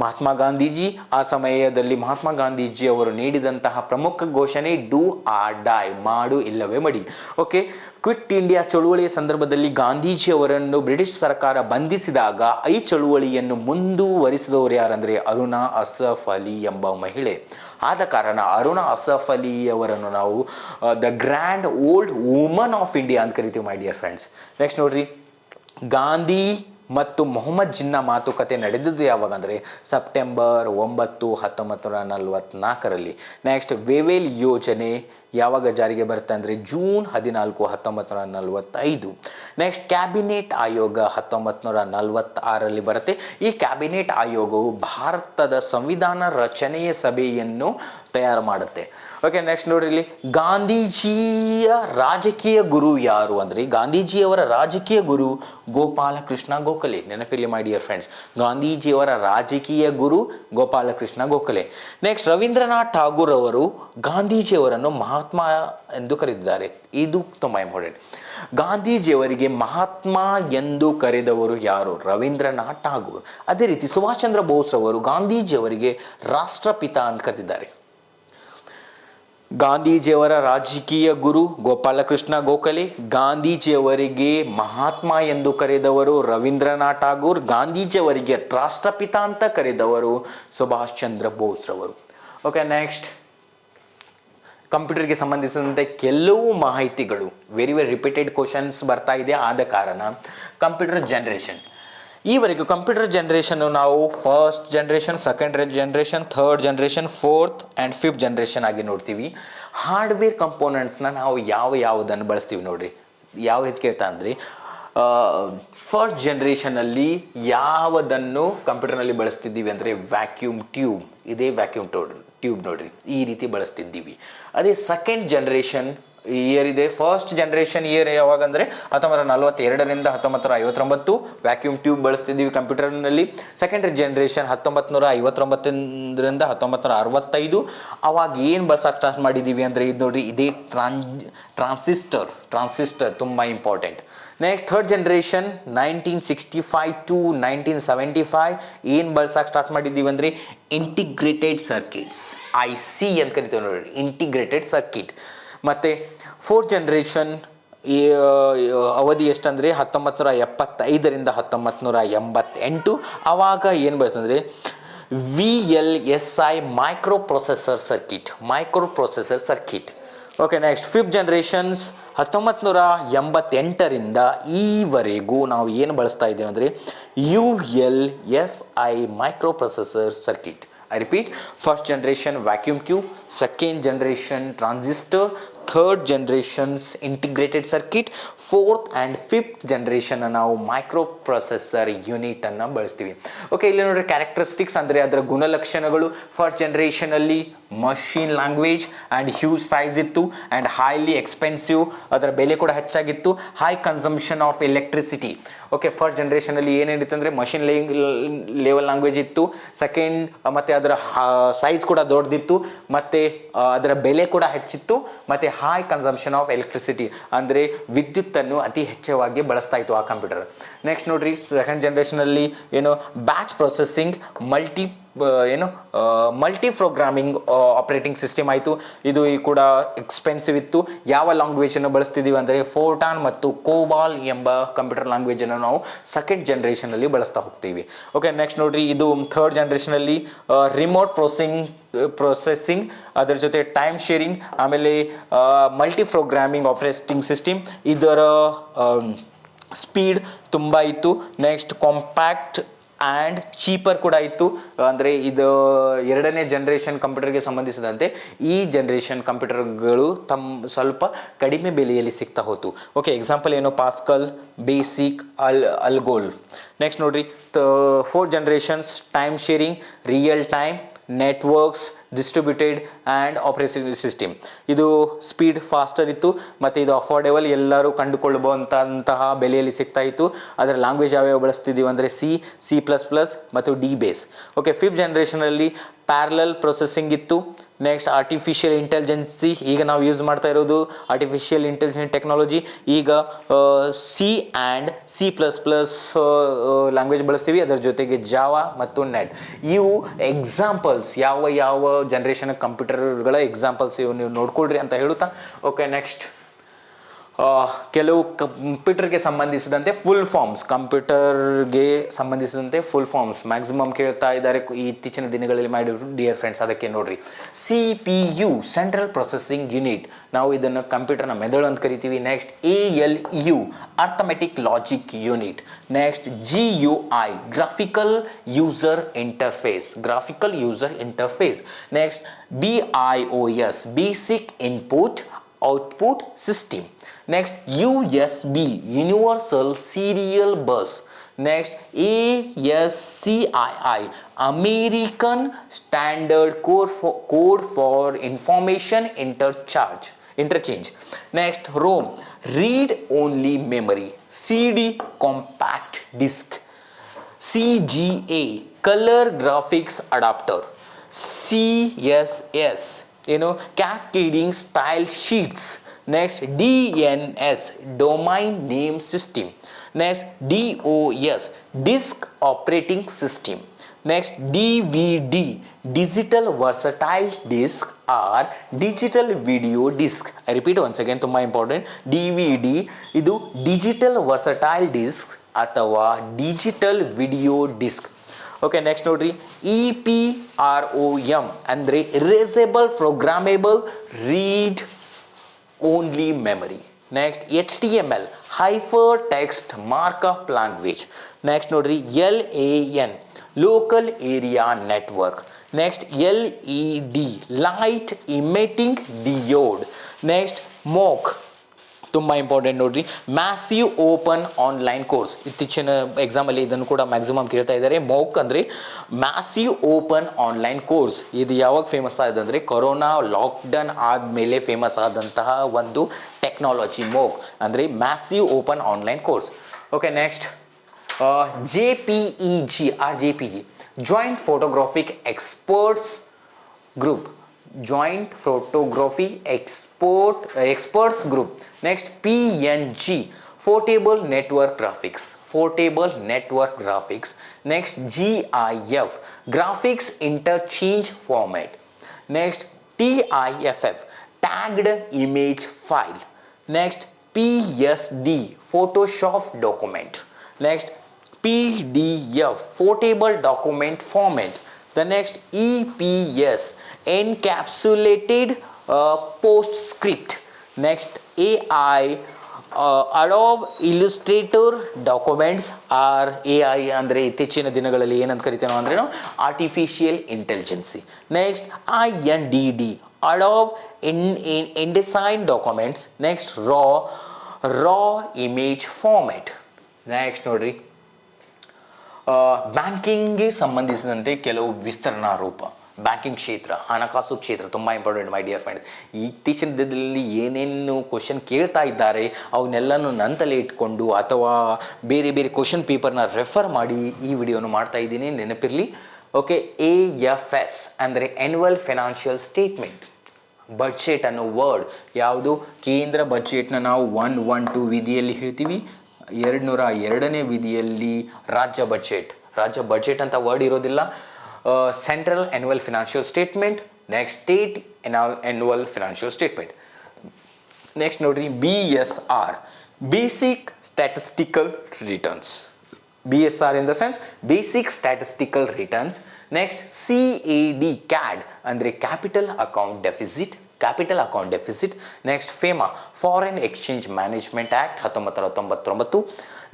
ಮಹಾತ್ಮ ಗಾಂಧೀಜಿ. ಆ ಸಮಯದಲ್ಲಿ ಮಹಾತ್ಮ ಗಾಂಧೀಜಿ ಅವರು ನೀಡಿದಂತಹ ಪ್ರಮುಖ ಘೋಷಣೆ ಡೂ ಆರ್ ಡೈ, ಮಾಡು ಇಲ್ಲವೇ ಮಡಿ. ಓಕೆ, ಕ್ವಿಟ್ ಇಂಡಿಯಾ ಚಳುವಳಿಯ ಸಂದರ್ಭದಲ್ಲಿ ಗಾಂಧೀಜಿ ಅವರನ್ನು ಬ್ರಿಟಿಷ್ ಸರ್ಕಾರ ಬಂಧಿಸಿದಾಗ ಈ ಚಳುವಳಿಯನ್ನು ಮುಂದುವರಿಸಿದವರು ಯಾರಂದರೆ ಅರುಣಾ ಅಸಫ್ ಅಲಿ ಎಂಬ ಮಹಿಳೆ. ಆದ ಕಾರಣ ಅರುಣಾ ಅಸಫ್ ಅಲಿ ಅವರನ್ನು ನಾವು the grand old woman of India ಅಂತ ಕರಿತೀವಿ ಮೈ ಡಿಯರ್ ಫ್ರೆಂಡ್ಸ್. ನೆಕ್ಸ್ಟ್ ನೋಡ್ರಿ, ಗಾಂಧಿ ಮತ್ತು ಮೊಹಮ್ಮದ್ ಜಿನ್ನಾ ಮಾತುಕತೆ ನಡೆದಿದ್ದು ಯಾವಾಗ ಅಂದರೆ ಸೆಪ್ಟೆಂಬರ್ 9, 1944ರಲ್ಲಿ. ನೆಕ್ಸ್ಟ್, ವೇವೇಲ್ ಯೋಜನೆ ಯಾವಾಗ ಜಾರಿಗೆ ಬರುತ್ತೆ ಅಂದರೆ ಜೂನ್ 14, 1945. ನೆಕ್ಸ್ಟ್, ಕ್ಯಾಬಿನೆಟ್ ಆಯೋಗ 1946ರಲ್ಲಿ ಬರುತ್ತೆ. ಈ ಕ್ಯಾಬಿನೆಟ್ ಆಯೋಗವು ಭಾರತದ ಸಂವಿಧಾನ ರಚನೆಯ ಸಭೆಯನ್ನು ತಯಾರು ಮಾಡುತ್ತೆ. ಓಕೆ, ನೆಕ್ಸ್ಟ್ ನೋಡ್ರಿ, ಇಲ್ಲಿ ಗಾಂಧೀಜಿಯ ರಾಜಕೀಯ ಗುರು ಯಾರು ಅಂದರೆ ಗಾಂಧೀಜಿಯವರ ರಾಜಕೀಯ ಗುರು ಗೋಪಾಲಕೃಷ್ಣ ಗೋಖಲೆ. ನೆನಪಿರಲಿ ಮೈ ಡಿಯರ್ ಫ್ರೆಂಡ್ಸ್, ಗಾಂಧೀಜಿಯವರ ರಾಜಕೀಯ ಗುರು ಗೋಪಾಲಕೃಷ್ಣ ಗೋಖಲೆ. ನೆಕ್ಸ್ಟ್, ರವೀಂದ್ರನಾಥ್ ಠಾಗೂರ್ ಅವರು ಗಾಂಧೀಜಿಯವರನ್ನು ಮಹಾತ್ಮ ಎಂದು ಕರೆದಿದ್ದಾರೆ. ಇದು ತುಂಬ ಇಂಪಾರ್ಟೆಂಟ್. ಗಾಂಧೀಜಿಯವರಿಗೆ ಮಹಾತ್ಮ ಎಂದು ಕರೆದವರು ಯಾರು? ರವೀಂದ್ರನಾಥ್ ಠಾಗೂರ್. ಅದೇ ರೀತಿ ಸುಭಾಷ್ ಚಂದ್ರ ಬೋಸ್ ರವರು ಗಾಂಧೀಜಿಯವರಿಗೆ ರಾಷ್ಟ್ರಪಿತ ಅಂತ ಕರೆದಿದ್ದಾರೆ. ಗಾಂಧೀಜಿಯವರ ರಾಜಕೀಯ ಗುರು ಗೋಪಾಲಕೃಷ್ಣ ಗೋಖಲೆ, ಗಾಂಧೀಜಿಯವರಿಗೆ ಮಹಾತ್ಮ ಎಂದು ಕರೆದವರು ರವೀಂದ್ರನಾಥ್ ಠಾಗೂರ್, ಗಾಂಧೀಜಿಯವರಿಗೆ ರಾಷ್ಟ್ರಪಿತ ಅಂತ ಕರೆದವರು ಸುಭಾಷ್ ಚಂದ್ರ ಬೋಸ್ ರವರು. ಓಕೆ, ನೆಕ್ಸ್ಟ್, ಕಂಪ್ಯೂಟರ್ಗೆ ಸಂಬಂಧಿಸಿದಂತೆ ಕೆಲವು ಮಾಹಿತಿಗಳು ವೆರಿ ರಿಪೀಟೆಡ್ ಕ್ವಶನ್ಸ್ ಬರ್ತಾ ಇದೆ. ಆದ ಕಾರಣ ಕಂಪ್ಯೂಟರ್ ಜನರೇಷನ್, ಈವರೆಗೂ ಕಂಪ್ಯೂಟರ್ ಜನರೇಷನ್ನು ನಾವು first generation, second generation, third generation, fourth and fifth generation ಆಗಿ ನೋಡ್ತೀವಿ. ಹಾರ್ಡ್ವೇರ್ ಕಂಪೋನೆಂಟ್ಸ್ನ ನಾವು ಯಾವುದನ್ನು ಬಳಸ್ತೀವಿ ನೋಡ್ರಿ. ಯಾವ ರೀತಿ ಕೇಳ್ತಾ ಅಂದರೆ ಫಸ್ಟ್ ಜನರೇಷನಲ್ಲಿ ಯಾವುದನ್ನು ಕಂಪ್ಯೂಟರ್ನಲ್ಲಿ ಬಳಸ್ತಿದ್ದೀವಿ ಅಂದರೆ ವ್ಯಾಕ್ಯೂಮ್ ಟ್ಯೂಬ್. ಇದೇ ವ್ಯಾಕ್ಯೂಮ್ ಟ್ಯೂಬ್ ನೋಡ್ರಿ, ಈ ರೀತಿ ಬಳಸ್ತಿದ್ದೀವಿ. ಅದೇ ಸೆಕೆಂಡ್ ಜನರೇಷನ್ ಇಯರ್ ಇದೆ. ಫಸ್ಟ್ ಜನರೇಷನ್ ಇಯರ್ ಯಾವಾಗ ಅಂದರೆ 1942ರಿಂದ 1959 ವ್ಯಾಕ್ಯೂಮ್ ಟ್ಯೂಬ್ ಬಳಸ್ತಿದ್ದೀವಿ ಕಂಪ್ಯೂಟರ್ನಲ್ಲಿ. ಸೆಕೆಂಡ್ ಜನರೇಷನ್ 1959ರಿಂದ 1965. ಅವಾಗ ಏನು ಬಳಸಕ್ಕೆ ಸ್ಟಾರ್ಟ್ ಮಾಡಿದ್ದೀವಿ ಅಂದರೆ ಇದು ನೋಡಿರಿ, ಇದೇ ಟ್ರಾನ್ಸಿಸ್ಟರ್ ತುಂಬ important. Next third generation 1965 to 1975 ಏನು ಬಳಸಕ್ಕೆ ಸ್ಟಾರ್ಟ್ ಮಾಡಿದ್ದೀವಿ ಅಂದರೆ ಇಂಟಿಗ್ರೇಟೆಡ್ ಸರ್ಕಿಟ್ಸ್, IC ಅಂತ ಕರಿತೀವಿ ನೋಡಿ, ಇಂಟಿಗ್ರೇಟೆಡ್ ಸರ್ಕಿಟ್. ಮತ್ತು ಫೋರ್ತ್ ಜನರೇಷನ್ ಅವಧಿ ಎಷ್ಟಂದರೆ 1975ರಿಂದ 1988. ಆವಾಗ ಏನು ಬಳಸ್ತಂದರೆ VLSI microprocessor circuit. Okay, next fifth generations 1988ರಿಂದ ಈವರೆಗೂ ನಾವು ಏನು ಬಳಸ್ತಾ ಇದ್ದೇವೆ ಅಂದರೆ ULSI microprocessor circuit. I repeat, first generation vacuum tube, second generation transistor, third generations integrated circuit, fourth and fifth generation ನಾವು ಮೈಕ್ರೋ ಪ್ರೊಸೆಸರ್ ಯೂನಿಟ್ ಅನ್ನು ಬಳಸ್ತೀವಿ. ಓಕೆ, ಇಲ್ಲಿ ನೋಡ್ರಿ ಕ್ಯಾರೆಕ್ಟರಿಸ್ಟಿಕ್ಸ್ ಅಂದರೆ ಅದರ ಗುಣಲಕ್ಷಣಗಳು. ಫಸ್ಟ್ ಜನರೇಷನ್ ಅಲ್ಲಿ machine language and huge size ಇತ್ತು ಆ್ಯಂಡ್ ಹೈಲಿ ಎಕ್ಸ್ಪೆನ್ಸಿವ್, ಅದರ ಬೆಲೆ ಕೂಡ ಹೆಚ್ಚಾಗಿತ್ತು. High consumption of electricity. Okay, first ಜನರೇಷನಲ್ಲಿ ಏನೇನಿತ್ತು ಅಂದರೆ ಮಷಿನ್ ಲೆವೆಲ್ ಲ್ಯಾಂಗ್ವೇಜ್ ಇತ್ತು. ಸೆಕೆಂಡ್, ಮತ್ತು ಅದರ ಸೈಜ್ ಕೂಡ ದೊಡ್ಡದಿತ್ತು, ಮತ್ತು ಅದರ ಬೆಲೆ ಕೂಡ ಹೆಚ್ಚಿತ್ತು, ಮತ್ತು ಹೈ ಕನ್ಸಂಪ್ಷನ್ ಆಫ್ ಎಲೆಕ್ಟ್ರಿಸಿಟಿ ಅಂದರೆ ವಿದ್ಯುತ್ತನ್ನು ಅತಿ ಹೆಚ್ಚವಾಗಿ ಬಳಸ್ತಾ ಇತ್ತು ಆ ಕಂಪ್ಯೂಟರ್. ನೆಕ್ಸ್ಟ್ ನೋಡ್ರಿ, ಸೆಕೆಂಡ್ ಜನರೇಷನಲ್ಲಿ ಏನು batch processing, multi programming operating system ಆಯಿತು. ಇದು ಕೂಡ ಎಕ್ಸ್ಪೆನ್ಸಿವ್ ಇತ್ತು. ಯಾವ ಲ್ಯಾಂಗ್ವೇಜನ್ನು ಬಳಸ್ತಿದ್ದೀವಿ ಅಂದರೆ ಫೋರ್ಟಾನ್ ಮತ್ತು ಕೋಬಾಲ್ ಎಂಬ ಕಂಪ್ಯೂಟರ್ ಲ್ಯಾಂಗ್ವೇಜನ್ನು ನಾವು ಸೆಕೆಂಡ್ ಜನರೇಷನಲ್ಲಿ ಬಳಸ್ತಾ ಹೋಗ್ತೀವಿ. ಓಕೆ, ನೆಕ್ಸ್ಟ್ ನೋಡ್ರಿ, ಇದು ಥರ್ಡ್ ಜನರೇಷನಲ್ಲಿ ರಿಮೋಟ್ ಪ್ರೊಸೆಸಿಂಗ್, ಅದರ ಜೊತೆ ಟೈಮ್ ಶೇರಿಂಗ್, ಆಮೇಲೆ ಮಲ್ಟಿ ಪ್ರೋಗ್ರಾಮಿಂಗ್ ಆಪರೇಟಿಂಗ್ ಸಿಸ್ಟಮ್. ಇದರ ಸ್ಪೀಡ್ ತುಂಬ ಇತ್ತು. ನೆಕ್ಸ್ಟ್ ಕಾಂಪ್ಯಾಕ್ಟ್ ಆ್ಯಂಡ್ ಚೀಪರ್ ಕೂಡ ಇತ್ತು. ಅಂದರೆ ಇದು ಎರಡನೇ ಜನ್ರೇಷನ್ ಕಂಪ್ಯೂಟರ್ಗೆ ಸಂಬಂಧಿಸಿದಂತೆ ಈ ಜನ್ರೇಷನ್ ಕಂಪ್ಯೂಟರ್ಗಳು ಸ್ವಲ್ಪ ಕಡಿಮೆ ಬೆಲೆಯಲ್ಲಿ ಸಿಗ್ತಾ ಹೋತು. ಓಕೆ, ಎಕ್ಸಾಂಪಲ್ ಏನು, ಪಾಸ್ಕಲ್, ಬೇಸಿಕ್, ಅಲ್ಗೋಲ್. ನೆಕ್ಸ್ಟ್ ನೋಡ್ರಿ, fourth generations time sharing, real time, networks, distributed and operating system. ಇದು ಸ್ಪೀಡ್ ಫಾಸ್ಟರ್ ಇತ್ತು ಮತ್ತು ಇದು ಅಫೋರ್ಡೆಬಲ್, ಎಲ್ಲರೂ ಕಂಡುಕೊಳ್ಳಬಹುದಂತಹ ಬೆಲೆಯಲ್ಲಿ ಸಿಗ್ತಾ ಇತ್ತು. ಅದರ ಲ್ಯಾಂಗ್ವೇಜ್ ಯಾವ್ಯಾವ ಬಳಸ್ತಿದ್ದೀವಿ ಅಂದರೆ C++ ಮತ್ತು DBase. ಓಕೆ, ಫಿಫ್ತ್ ಜನರೇಷನಲ್ಲಿ ಪ್ಯಾರಲಲ್ ಪ್ರೊಸೆಸಿಂಗ್ ಇತ್ತು. ನೆಕ್ಸ್ಟ್ ಆರ್ಟಿಫಿಷಿಯಲ್ ಇಂಟೆಲಿಜೆನ್ಸಿ, ಈಗ ನಾವು ಯೂಸ್ ಮಾಡ್ತಾ ಇರೋದು ಆರ್ಟಿಫಿಷಿಯಲ್ ಇಂಟೆಲಿಜೆನ್ಸ್ ಟೆಕ್ನಾಲಜಿ. ಈಗ C++ ಲ್ಯಾಂಗ್ವೇಜ್ ಬಳಸ್ತೀವಿ, ಅದರ ಜೊತೆಗೆ ಜಾವಾ ಮತ್ತು ನೆಟ್. ಇವು ಎಕ್ಸಾಂಪಲ್ಸ್, ಯಾವ ಜನ್ರೇಷನ್ ಕಂಪ್ಯೂಟರ್ಗಳ ಎಕ್ಸಾಂಪಲ್ಸ್ ಇವು ನೀವು ನೋಡ್ಕೊಳ್ರಿ ಅಂತ ಹೇಳುತ್ತಾ. ಓಕೆ, ನೆಕ್ಸ್ಟ್ ಕೆಲವು ಕಂಪ್ಯೂಟರ್ಗೆ ಸಂಬಂಧಿಸಿದಂತೆ full forms, full forms maximum ಕೇಳ್ತಾ ಇದ್ದಾರೆ ಇತ್ತೀಚಿನ ದಿನಗಳಲ್ಲಿ ಮಾಡಿದ್ರು ಡಿಯರ್ ಫ್ರೆಂಡ್ಸ್. ಅದಕ್ಕೆ ನೋಡ್ರಿ, CPU ಸೆಂಟ್ರಲ್ ಪ್ರೊಸೆಸಿಂಗ್ ಯೂನಿಟ್, ನಾವು ಇದನ್ನು ಕಂಪ್ಯೂಟರ್ನ ಮೆದುಳು ಅಂತ ಕರಿತೀವಿ. Next ALU arithmetic logic unit. Next GUI graphical user interface. Next BIOS basic input output system. Next USB Universal Serial Bus. Next ASCII American Standard Code for Information Interchange. Next ROM Read Only Memory. CD Compact Disc. CGA Color Graphics Adapter. CSS Cascading Style Sheets. Next DNS Domain Name System. Next DOS Disk Operating System. Next DVD Digital Versatile Disc or Digital Video Disc. I repeat once again, ತುಂಬಾ important. DVD ಇದು Digital Versatile Disc ಅಥವಾ Digital Video Disc. Okay, next ನೋಡ್ರಿ, EPROM ಅಂದರೆ Erasable Programmable Read Only Memory. Next HTML Hypertext Markup Language. Next ನೋಡ್ರಿ, LAN Local Area Network. Next LED Light Emitting Diode. Next MOC ತುಂಬ important ನೋಡ್ರಿ. Massive open online course, ಇತ್ತೀಚಿನ ಎಕ್ಸಾಮಲ್ಲಿ ಇದನ್ನು ಕೂಡ maximum ಕೇಳ್ತಾ ಇದ್ದಾರೆ. ಮೌಕ್ ಅಂದರೆ ಮ್ಯಾಸಿವ್ ಓಪನ್ ಆನ್ಲೈನ್ ಕೋರ್ಸ್. ಇದು ಯಾವಾಗ ಫೇಮಸ್ ಆಗಿದೆ ಅಂದರೆ ಕೊರೋನಾ ಲಾಕ್ಡೌನ್ ಆದಮೇಲೆ ಫೇಮಸ್ ಆದಂತಹ ಒಂದು ಟೆಕ್ನಾಲಜಿ ಮೌಕ್ ಅಂದರೆ massive open online course. Okay, next JPEG or JPG, Joint Photographic Experts Group. Joint Photography Experts Group. Next, PNG, Portable Network Graphics. Portable Network Graphics. Next, GIF, Graphics Interchange Format. Next, TIFF, Tagged Image File. Next, PSD, Photoshop Document. Next, PDF, Portable Document Format. The next, EPS, Encapsulated Postscript. Next, AI, Adobe Illustrator Documents are AI ಅಂದರೆ ಇತ್ತೀಚಿನ ದಿನಗಳಲ್ಲಿ ಏನಂತ ಕರಿತೀವಿ ನಾವು ಅಂದರೆ artificial intelligence. Next, INDD, Adobe InDesign Documents. Next, raw image format. Next ನೋಡ್ರಿ, ಬ್ಯಾಂಕಿಂಗ್ಗೆ ಸಂಬಂಧಿಸಿದಂತೆ ಕೆಲವು ವಿಸ್ತರಣಾ ರೂಪ. ಬ್ಯಾಂಕಿಂಗ್ ಕ್ಷೇತ್ರ, ಹಣಕಾಸು ಕ್ಷೇತ್ರ ತುಂಬ ಇಂಪಾರ್ಟೆಂಟ್ ಮೈ ಡಿಯರ್ ಫ್ರೆಂಡ್. ಇತ್ತೀಚಿನ ದಿನದಲ್ಲಿ ಏನೇನು ಕ್ವಶನ್ ಕೇಳ್ತಾ ಇದ್ದಾರೆ ಅವನ್ನೆಲ್ಲನೂ ನಂತಲೇ ಇಟ್ಕೊಂಡು ಅಥವಾ ಬೇರೆ ಬೇರೆ ಕ್ವಶನ್ ಪೇಪರ್ನ ರೆಫರ್ ಮಾಡಿ ಈ ವಿಡಿಯೋನು ಮಾಡ್ತಾ ಇದ್ದೀನಿ, ನೆನಪಿರಲಿ. ಓಕೆ, AFS ಅಂದರೆ ಆ್ಯನ್ಯುವಲ್ ಫೈನಾನ್ಷಿಯಲ್ ಸ್ಟೇಟ್ಮೆಂಟ್. ಬಡ್ಜೆಟ್ ಅನ್ನೋ ವರ್ಡ್ ಯಾವುದು? ಕೇಂದ್ರ ಬಜೆಟ್ನ ನಾವು 112 ವಿಧಿಯಲ್ಲಿ ಹೇಳ್ತೀವಿ, 202ನೇ ವಿಧಿಯಲ್ಲಿ ರಾಜ್ಯ ಬಜೆಟ್. ರಾಜ್ಯ ಬಜೆಟ್ ಅಂತ ವರ್ಡ್ ಇರೋದಿಲ್ಲ. Central annual financial statement. Next, state annual financial statement. Next ನೋಡ್ರಿ, BSR, basic statistical returns. BSR in the sense basic statistical returns. Next, CAD ಅಂದರೆ capital account deficit. Next, FEMA, foreign exchange management act 1999.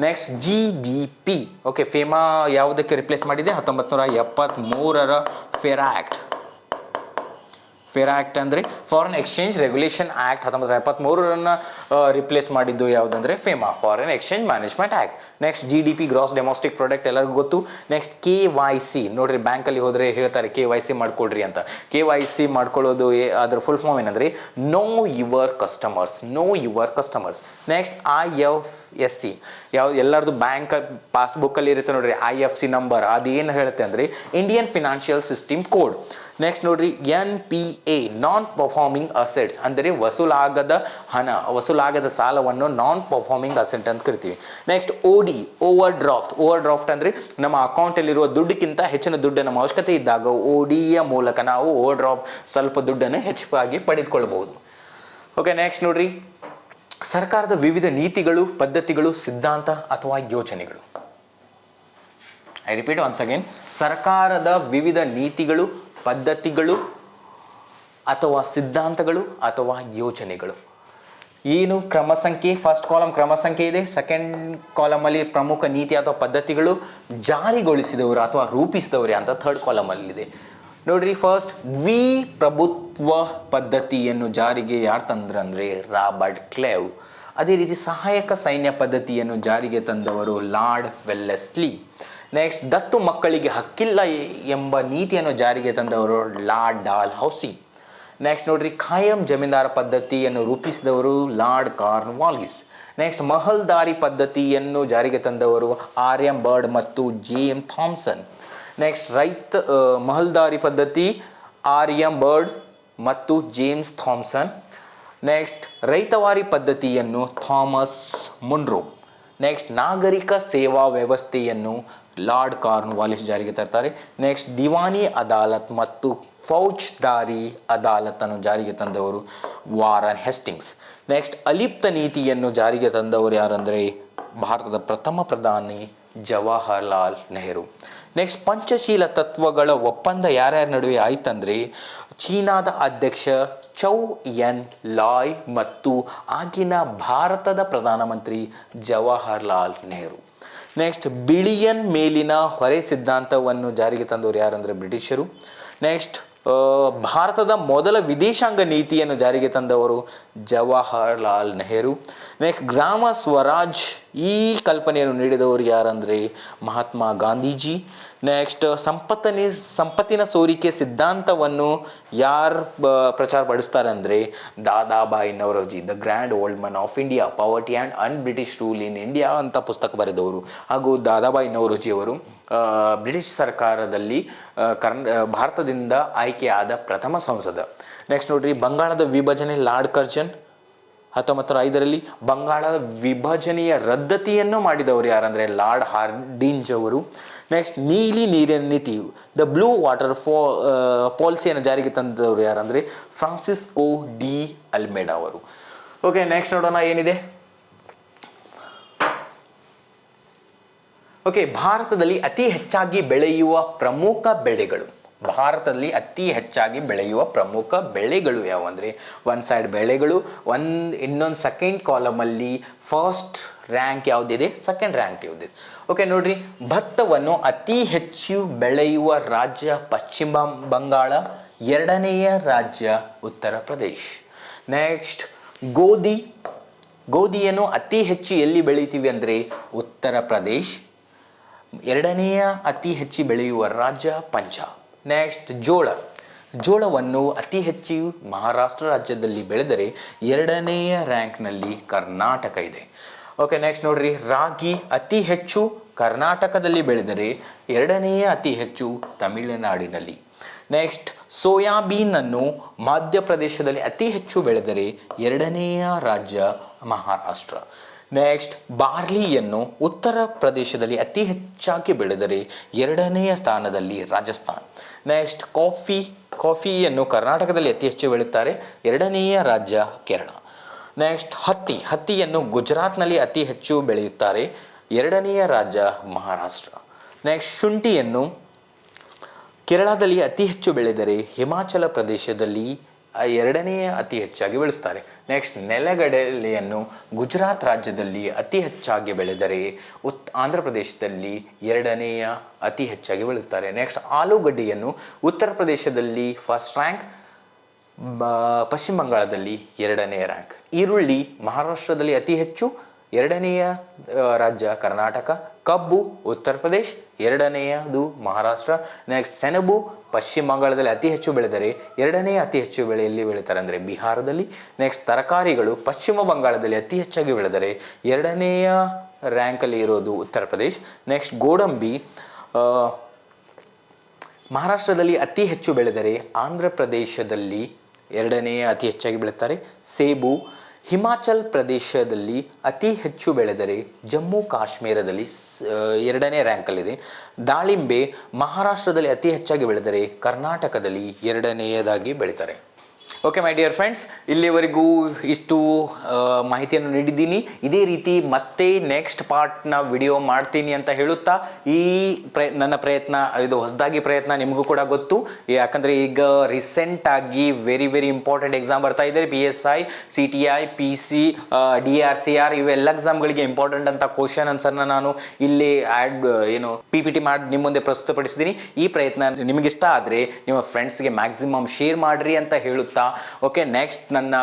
Next, GDP. Okay, FEMA ಯಾವುದಕ್ಕೆ replace ಮಾಡಿದೆ? 1973ರ FERA act ಅಂದರೆ foreign exchange regulation act 1973ರನ್ನು replace ಮಾಡಿದ್ದು ಯಾವುದಂದರೆ FEMA, foreign exchange management act. Next, GDP, gross domestic product, ಎಲ್ಲರಿಗೂ ಗೊತ್ತು. Next, KYC. ನೋಡ್ರಿ, ಬ್ಯಾಂಕಲ್ಲಿ ಹೋದರೆ ಹೇಳ್ತಾರೆ KYC ಮಾಡ್ಕೊಳ್ರಿ ಅಂತ. KYC ಮಾಡ್ಕೊಳ್ಳೋದು ಅದರ ಫುಲ್ ಫಾರ್ಮ್ ಏನಂದರೆ know your customers. Next, IFSC, ಎಲ್ಲರದು ಬ್ಯಾಂಕ್ ಪಾಸ್ಬುಕ್ಕಲ್ಲಿ ಇರುತ್ತೆ ನೋಡ್ರಿ, IFSC ನಂಬರ್. ಅದೇನು ಹೇಳುತ್ತೆ ಅಂದರೆ Indian financial system code. Next ನೋಡ್ರಿ, NPA, ನಾನ್ ಪರ್ಫಾರ್ಮಿಂಗ್ ಅಸೆಟ್ಸ್ ಅಂದರೆ ವಸೂಲಾಗದ ಸಾಲವನ್ನು ನಾನ್ ಪರ್ಫಾರ್ಮಿಂಗ್ ಅಸೆಟ್ ಅಂತ ಕರಿತೀವಿ. ನೆಕ್ಸ್ಟ್, OD, ಓವರ್ ಡ್ರಾಫ್ಟ್ ಅಂದರೆ ನಮ್ಮ ಅಕೌಂಟಲ್ಲಿರುವ ದುಡ್ಡಿಗಿಂತ ಹೆಚ್ಚಿನ ದುಡ್ಡು ನಮ್ಮ ಅವಶ್ಯಕತೆ ಇದ್ದಾಗ ODಯ ಮೂಲಕ ನಾವು ಓವರ್ ಡ್ರಾಫ್ಟ್ ಸ್ವಲ್ಪ ದುಡ್ಡನ್ನು ಹೆಚ್ಚಾಗಿ ಪಡೆದುಕೊಳ್ಳಬಹುದು. ಓಕೆ, ನೆಕ್ಸ್ಟ್ ನೋಡ್ರಿ, ಸರ್ಕಾರದ ವಿವಿಧ ನೀತಿಗಳು, ಪದ್ಧತಿಗಳು, ಸಿದ್ಧಾಂತ ಅಥವಾ ಯೋಜನೆಗಳು. ಐ ರಿಪೀಟ್ ಒನ್ಸ್ ಅಗೇನ್, ಸರ್ಕಾರದ ವಿವಿಧ ನೀತಿಗಳು, ಪದ್ಧತಿಗಳು ಅಥವಾ ಸಿದ್ಧಾಂತಗಳು ಅಥವಾ ಯೋಜನೆಗಳು. ಏನು ಕ್ರಮ ಸಂಖ್ಯೆ? ಫಸ್ಟ್ ಕಾಲಮ್ ಕ್ರಮ ಸಂಖ್ಯೆ ಇದೆ, ಸೆಕೆಂಡ್ ಕಾಲಮಲ್ಲಿ ಪ್ರಮುಖ ನೀತಿ ಅಥವಾ ಪದ್ಧತಿಗಳು ಜಾರಿಗೊಳಿಸಿದವರು ಅಥವಾ ರೂಪಿಸಿದವರು ಅಂತ ಥರ್ಡ್ ಕಾಲಮಲ್ಲಿದೆ. ನೋಡ್ರಿ, ಫಸ್ಟ್ ದ್ವಿಪ್ರಭುತ್ವ ಪದ್ಧತಿಯನ್ನು ಜಾರಿಗೆ ಯಾರು ತಂದ್ರಂದರೆ ರಾಬರ್ಟ್ ಕ್ಲೇವ್. ಅದೇ ರೀತಿ ಸಹಾಯಕ ಸೈನ್ಯ ಪದ್ಧತಿಯನ್ನು ಜಾರಿಗೆ ತಂದವರು ಲಾರ್ಡ್ ವೆಲ್ಲೆಸ್ಲಿ. ನೆಕ್ಸ್ಟ್, ದತ್ತು ಮಕ್ಕಳಿಗೆ ಹಕ್ಕಿಲ್ಲ ಎಂಬ ನೀತಿಯನ್ನು ಜಾರಿಗೆ ತಂದವರು ಲಾರ್ಡ್ ಡಾಲ್ಹೌಸಿ. ನೆಕ್ಸ್ಟ್ ನೋಡ್ರಿ, ಖಾಯಂ ಜಮೀನ್ದಾರ ಪದ್ಧತಿಯನ್ನು ರೂಪಿಸಿದವರು ಲಾರ್ಡ್ ಕಾರ್ನ್ವಾಲಿಸ್. ನೆಕ್ಸ್ಟ್, ಮಹಲ್ದಾರಿ ಪದ್ಧತಿಯನ್ನು ಜಾರಿಗೆ ತಂದವರು ಆರ್ಯಮ್ ಬರ್ಡ್ ಮತ್ತು JM ಥಾಮ್ಸನ್. ನೆಕ್ಸ್ಟ್, ಮಹಲ್ದಾರಿ ಪದ್ಧತಿ ಆರ್ಯಮ್ ಬರ್ಡ್ ಮತ್ತು ಜೇಮ್ಸ್ ಥಾಮ್ಸನ್. ನೆಕ್ಸ್ಟ್, ರೈತವಾರಿ ಪದ್ಧತಿಯನ್ನು ಥಾಮಸ್ ಮುನ್ರೋ. ನೆಕ್ಸ್ಟ್, ನಾಗರಿಕ ಸೇವಾ ವ್ಯವಸ್ಥೆಯನ್ನು ಲಾರ್ಡ್ ಕಾರ್ನ್ವಾಲಿಸ್ ಜಾರಿಗೆ ತರ್ತಾರೆ. ನೆಕ್ಸ್ಟ್, ದಿವಾನಿ ಅದಾಲತ್ ಮತ್ತು ಫೌಜ್ದಾರಿ ಅದಾಲತನ್ನು ಜಾರಿಗೆ ತಂದವರು ವಾರನ್ ಹೆಸ್ಟಿಂಗ್ಸ್. ನೆಕ್ಸ್ಟ್, ಅಲಿಪ್ತ ನೀತಿಯನ್ನು ಜಾರಿಗೆ ತಂದವರು ಯಾರಂದರೆ ಭಾರತದ ಪ್ರಥಮ ಪ್ರಧಾನಿ ಜವಾಹರ್ಲಾಲ್ ನೆಹರು. ನೆಕ್ಸ್ಟ್, ಪಂಚಶೀಲ ತತ್ವಗಳ ಒಪ್ಪಂದ ಯಾರ್ಯಾರ ನಡುವೆ ಆಯ್ತಂದರೆ ಚೀನಾದ ಅಧ್ಯಕ್ಷ ಚೌ ಎನ್ ಲಾಯ್ ಮತ್ತು ಆಗಿನ ಭಾರತದ ಪ್ರಧಾನಮಂತ್ರಿ ಜವಾಹರ್ಲಾಲ್ ನೆಹರು. ನೆಕ್ಸ್ಟ್, ಬಿಳಿಯನ್ ಮೇಲಿನ ಹೊರೆ ಸಿದ್ಧಾಂತವನ್ನು ಜಾರಿಗೆ ತಂದವರು ಯಾರಂದರೆ ಬ್ರಿಟಿಷರು. ನೆಕ್ಸ್ಟ್ ಭಾರತದ ಮೊದಲ ವಿದೇಶಾಂಗ ನೀತಿಯನ್ನು ಜಾರಿಗೆ ತಂದವರು ಜವಾಹರ್ಲಾಲ್ ನೆಹರು. ನೆಕ್ಸ್ಟ್ ಗ್ರಾಮ ಸ್ವರಾಜ್ ಈ ಕಲ್ಪನೆಯನ್ನು ನೀಡಿದವರು ಯಾರಂದರೆ ಮಹಾತ್ಮ ಗಾಂಧೀಜಿ. ನೆಕ್ಸ್ಟ್ ಸಂಪತ್ತಿನ ಸೋರಿಕೆ ಸಿದ್ಧಾಂತವನ್ನು ಯಾರು ಪ್ರಚಾರಪಡಿಸ್ತಾರೆ ಅಂದರೆ Dadabhai Naoroji, the grand old man of India, poverty and an British rule in India ಅಂತ ಪುಸ್ತಕ ಬರೆದವರು. ಹಾಗೂ ದಾದಾಬಾಯಿ ನವರೋಜಿಯವರು ಬ್ರಿಟಿಷ್ ಸರ್ಕಾರದಲ್ಲಿ ಭಾರತದಿಂದ ಆಯ್ಕೆಯಾದ ಪ್ರಥಮ ಸಂಸದ. ನೆಕ್ಸ್ಟ್ ನೋಡ್ರಿ, ಬಂಗಾಳದ ವಿಭಜನೆ ಲಾರ್ಡ್ ಕರ್ಜನ್ 1905ರಲ್ಲಿ ಬಂಗಾಳದ ವಿಭಜನೆಯ ರದ್ದತಿಯನ್ನು ಮಾಡಿದವರು ಯಾರಂದರೆ ಲಾರ್ಡ್ ಹಾರ್ಡಿಂಜ್ ಅವರು. ನೆಕ್ಸ್ಟ್ ನೀಲಿ ನೀರಿನ ನೀತಿ, ದ ಬ್ಲೂ ವಾಟರ್ ಪಾಲಿಸಿಯನ್ನು ಜಾರಿಗೆ ತಂದವರು ಯಾರಂದರೆ ಫ್ರಾನ್ಸಿಸ್ಕೋ ಡಿ ಅಲ್ಮೇಡಾ ಅವರು. ಓಕೆ, ನೆಕ್ಸ್ಟ್ ನೋಡೋಣ ಏನಿದೆ. ಓಕೆ, ಭಾರತದಲ್ಲಿ ಅತಿ ಹೆಚ್ಚಾಗಿ ಬೆಳೆಯುವ ಪ್ರಮುಖ ಬೆಳೆಗಳು. ಭಾರತದಲ್ಲಿ ಅತಿ ಹೆಚ್ಚಾಗಿ ಬೆಳೆಯುವ ಪ್ರಮುಖ ಬೆಳೆಗಳು ಯಾವ ಅಂದರೆ ಒಂದು ಸೈಡ್ ಬೆಳೆಗಳು, ಇನ್ನೊಂದು ಸೆಕೆಂಡ್ ಕಾಲಮಲ್ಲಿ ಫಸ್ಟ್ ರ್ಯಾಂಕ್ ಯಾವುದಿದೆ, ಸೆಕೆಂಡ್ ರ್ಯಾಂಕ್ ಯಾವುದಿದೆ. ಓಕೆ ನೋಡ್ರಿ, ಭತ್ತವನ್ನು ಅತಿ ಹೆಚ್ಚು ಬೆಳೆಯುವ ರಾಜ್ಯ ಪಶ್ಚಿಮ ಬಂಗಾಳ, ಎರಡನೆಯ ರಾಜ್ಯ ಉತ್ತರ ಪ್ರದೇಶ್. ನೆಕ್ಸ್ಟ್ ಗೋಧಿಯನ್ನು ಅತಿ ಹೆಚ್ಚು ಎಲ್ಲಿ ಬೆಳಿತೀವಿ ಅಂದರೆ ಉತ್ತರ ಪ್ರದೇಶ್, ಎರಡನೆಯ ಅತಿ ಹೆಚ್ಚು ಬೆಳೆಯುವ ರಾಜ್ಯ ಪಂಜಾಬ್. ನೆಕ್ಸ್ಟ್ ಜೋಳವನ್ನು ಅತಿ ಹೆಚ್ಚು ಮಹಾರಾಷ್ಟ್ರ ರಾಜ್ಯದಲ್ಲಿ ಬೆಳೆದರೆ ಎರಡನೆಯ ರ್ಯಾಂಕ್ನಲ್ಲಿ ಕರ್ನಾಟಕ ಇದೆ. ಓಕೆ, ನೆಕ್ಸ್ಟ್ ನೋಡ್ರಿ, ರಾಗಿ ಅತಿ ಹೆಚ್ಚು ಕರ್ನಾಟಕದಲ್ಲಿ ಬೆಳೆದರೆ ಎರಡನೆಯ ಅತಿ ಹೆಚ್ಚು ತಮಿಳುನಾಡಿನಲ್ಲಿ. ನೆಕ್ಸ್ಟ್ ಸೋಯಾಬೀನನ್ನು ಮಧ್ಯಪ್ರದೇಶದಲ್ಲಿ ಅತಿ ಹೆಚ್ಚು ಬೆಳೆದರೆ ಎರಡನೆಯ ರಾಜ್ಯ ಮಹಾರಾಷ್ಟ್ರ. ನೆಕ್ಸ್ಟ್ ಬಾರ್ಲಿಯನ್ನು ಉತ್ತರ ಪ್ರದೇಶದಲ್ಲಿ ಅತಿ ಹೆಚ್ಚಾಗಿ ಬೆಳೆದರೆ ಎರಡನೆಯ ಸ್ಥಾನದಲ್ಲಿ ರಾಜಸ್ಥಾನ್. ನೆಕ್ಸ್ಟ್ ಕಾಫಿಯನ್ನು ಕರ್ನಾಟಕದಲ್ಲಿ ಅತಿ ಹೆಚ್ಚು ಬೆಳೆಯುತ್ತಾರೆ, ಎರಡನೆಯ ರಾಜ್ಯ ಕೇರಳ. ನೆಕ್ಸ್ಟ್ ಹತ್ತಿಯನ್ನು ಗುಜರಾತ್ನಲ್ಲಿ ಅತಿ ಹೆಚ್ಚು ಬೆಳೆಯುತ್ತಾರೆ, ಎರಡನೆಯ ರಾಜ್ಯ ಮಹಾರಾಷ್ಟ್ರ. ನೆಕ್ಸ್ಟ್ ಶುಂಠಿಯನ್ನು ಕೇರಳದಲ್ಲಿ ಅತಿ ಹೆಚ್ಚು ಬೆಳೆದರೆ ಹಿಮಾಚಲ ಪ್ರದೇಶದಲ್ಲಿ ಎರಡನೆಯ ಅತಿ ಹೆಚ್ಚಾಗಿ ಬೆಳೆಸ್ತಾರೆ. ನೆಕ್ಸ್ಟ್ ನೆಲಗಡಲೆಯನ್ನು ಗುಜರಾತ್ ರಾಜ್ಯದಲ್ಲಿ ಅತಿ ಹೆಚ್ಚಾಗಿ ಬೆಳೆದರೆ ಆಂಧ್ರ ಪ್ರದೇಶದಲ್ಲಿ ಎರಡನೆಯ ಅತಿ ಹೆಚ್ಚಾಗಿ ಬೆಳೆಯುತ್ತಾರೆ. ನೆಕ್ಸ್ಟ್ ಆಲೂಗಡ್ಡೆಯನ್ನು ಉತ್ತರ ಪ್ರದೇಶದಲ್ಲಿ ಫಸ್ಟ್ ರ್ಯಾಂಕ್, ಪಶ್ಚಿಮ ಬಂಗಾಳದಲ್ಲಿ ಎರಡನೆಯ ರ್ಯಾಂಕ್. ಈರುಳ್ಳಿ ಮಹಾರಾಷ್ಟ್ರದಲ್ಲಿ ಅತಿ ಹೆಚ್ಚು, ಎರಡನೆಯ ರಾಜ್ಯ ಕರ್ನಾಟಕ. ಕಬ್ಬು ಉತ್ತರ ಪ್ರದೇಶ್, ಎರಡನೆಯದು ಮಹಾರಾಷ್ಟ್ರ. ನೆಕ್ಸ್ಟ್ ಸೆಣಬು ಪಶ್ಚಿಮ ಬಂಗಾಳದಲ್ಲಿ ಅತಿ ಹೆಚ್ಚು ಬೆಳೆದರೆ ಎರಡನೆಯ ಅತಿ ಹೆಚ್ಚು ಬೆಳೆಯಲ್ಲಿ ಬೆಳೀತಾರೆ ಅಂದರೆ ಬಿಹಾರದಲ್ಲಿ. ನೆಕ್ಸ್ಟ್ ತರಕಾರಿಗಳು ಪಶ್ಚಿಮ ಬಂಗಾಳದಲ್ಲಿ ಅತಿ ಹೆಚ್ಚಾಗಿ ಬೆಳೆದರೆ ಎರಡನೆಯ ರ್ಯಾಂಕಲ್ಲಿ ಇರೋದು ಉತ್ತರ ಪ್ರದೇಶ್. ನೆಕ್ಸ್ಟ್ ಗೋಡಂಬಿ ಮಹಾರಾಷ್ಟ್ರದಲ್ಲಿ ಅತಿ ಹೆಚ್ಚು ಬೆಳೆದರೆ ಆಂಧ್ರ ಪ್ರದೇಶದಲ್ಲಿ ಎರಡನೆಯ ಅತಿ ಹೆಚ್ಚಾಗಿ ಬೆಳೆಯುತ್ತಾರೆ. ಸೇಬು ಹಿಮಾಚಲ್ ಪ್ರದೇಶದಲ್ಲಿ ಅತಿ ಹೆಚ್ಚು ಬೆಳೆದರೆ ಜಮ್ಮು ಕಾಶ್ಮೀರದಲ್ಲಿ ಎರಡನೇ ರ್ಯಾಂಕಲ್ಲಿದೆ. ದಾಳಿಂಬೆ ಮಹಾರಾಷ್ಟ್ರದಲ್ಲಿ ಅತಿ ಹೆಚ್ಚಾಗಿ ಬೆಳೆದರೆ ಕರ್ನಾಟಕದಲ್ಲಿ ಎರಡನೆಯದಾಗಿ ಬೆಳೀತಾರೆ. ಓಕೆ ಮೈ ಡಿಯರ್ ಫ್ರೆಂಡ್ಸ್, ಇಲ್ಲಿವರೆಗೂ ಇಷ್ಟು ಮಾಹಿತಿಯನ್ನು ನೀಡಿದ್ದೀನಿ. ಇದೇ ರೀತಿ ಮತ್ತೆ ನೆಕ್ಸ್ಟ್ ಪಾರ್ಟ್ನ ವಿಡಿಯೋ ಮಾಡ್ತೀನಿ ಅಂತ ಹೇಳುತ್ತಾ ನನ್ನ ಪ್ರಯತ್ನ ಇದು ಹೊಸದಾಗಿ ಪ್ರಯತ್ನ ನಿಮಗೂ ಕೂಡ ಗೊತ್ತು. ಯಾಕಂದರೆ ಈಗ ರೀಸೆಂಟಾಗಿ ವೆರಿ ಇಂಪಾರ್ಟೆಂಟ್ ಎಕ್ಸಾಮ್ ಬರ್ತಾ ಇದ್ದಾರೆ. PSI, CTI, PC, DRCR ಇವೆಲ್ಲ ಎಕ್ಸಾಮ್ಗಳಿಗೆ ಇಂಪಾರ್ಟೆಂಟ್ ಅಂತ ಕ್ವಶನ್ ಆನ್ಸರ್ನ ನಾನು ಇಲ್ಲಿ PPT ಮಾಡಿ ನಿಮ್ಮ ಮುಂದೆ ಪ್ರಸ್ತುತಪಡಿಸಿದ್ದೀನಿ. ಈ ಪ್ರಯತ್ನ ನಿಮಗಿಷ್ಟ ಆದರೆ ನಿಮ್ಮ ಫ್ರೆಂಡ್ಸ್ಗೆ ಮ್ಯಾಕ್ಸಿಮಮ್ ಶೇರ್ ಮಾಡಿರಿ ಅಂತ ಹೇಳುತ್ತಾ, ಓಕೆ ನೆಕ್ಸ್ಟ್ ನನ್ನ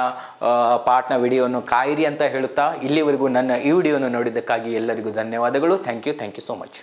ಪಾರ್ಟ್ನ ವಿಡಿಯೋವನ್ನು ಕಾಯಿರಿ ಅಂತ ಹೇಳುತ್ತಾ, ಇಲ್ಲಿವರೆಗೂ ನನ್ನ ಈ ವಿಡಿಯೋವನ್ನು ನೋಡಿದ್ದಕ್ಕಾಗಿ ಎಲ್ಲರಿಗೂ ಧನ್ಯವಾದಗಳು. Thank you so much.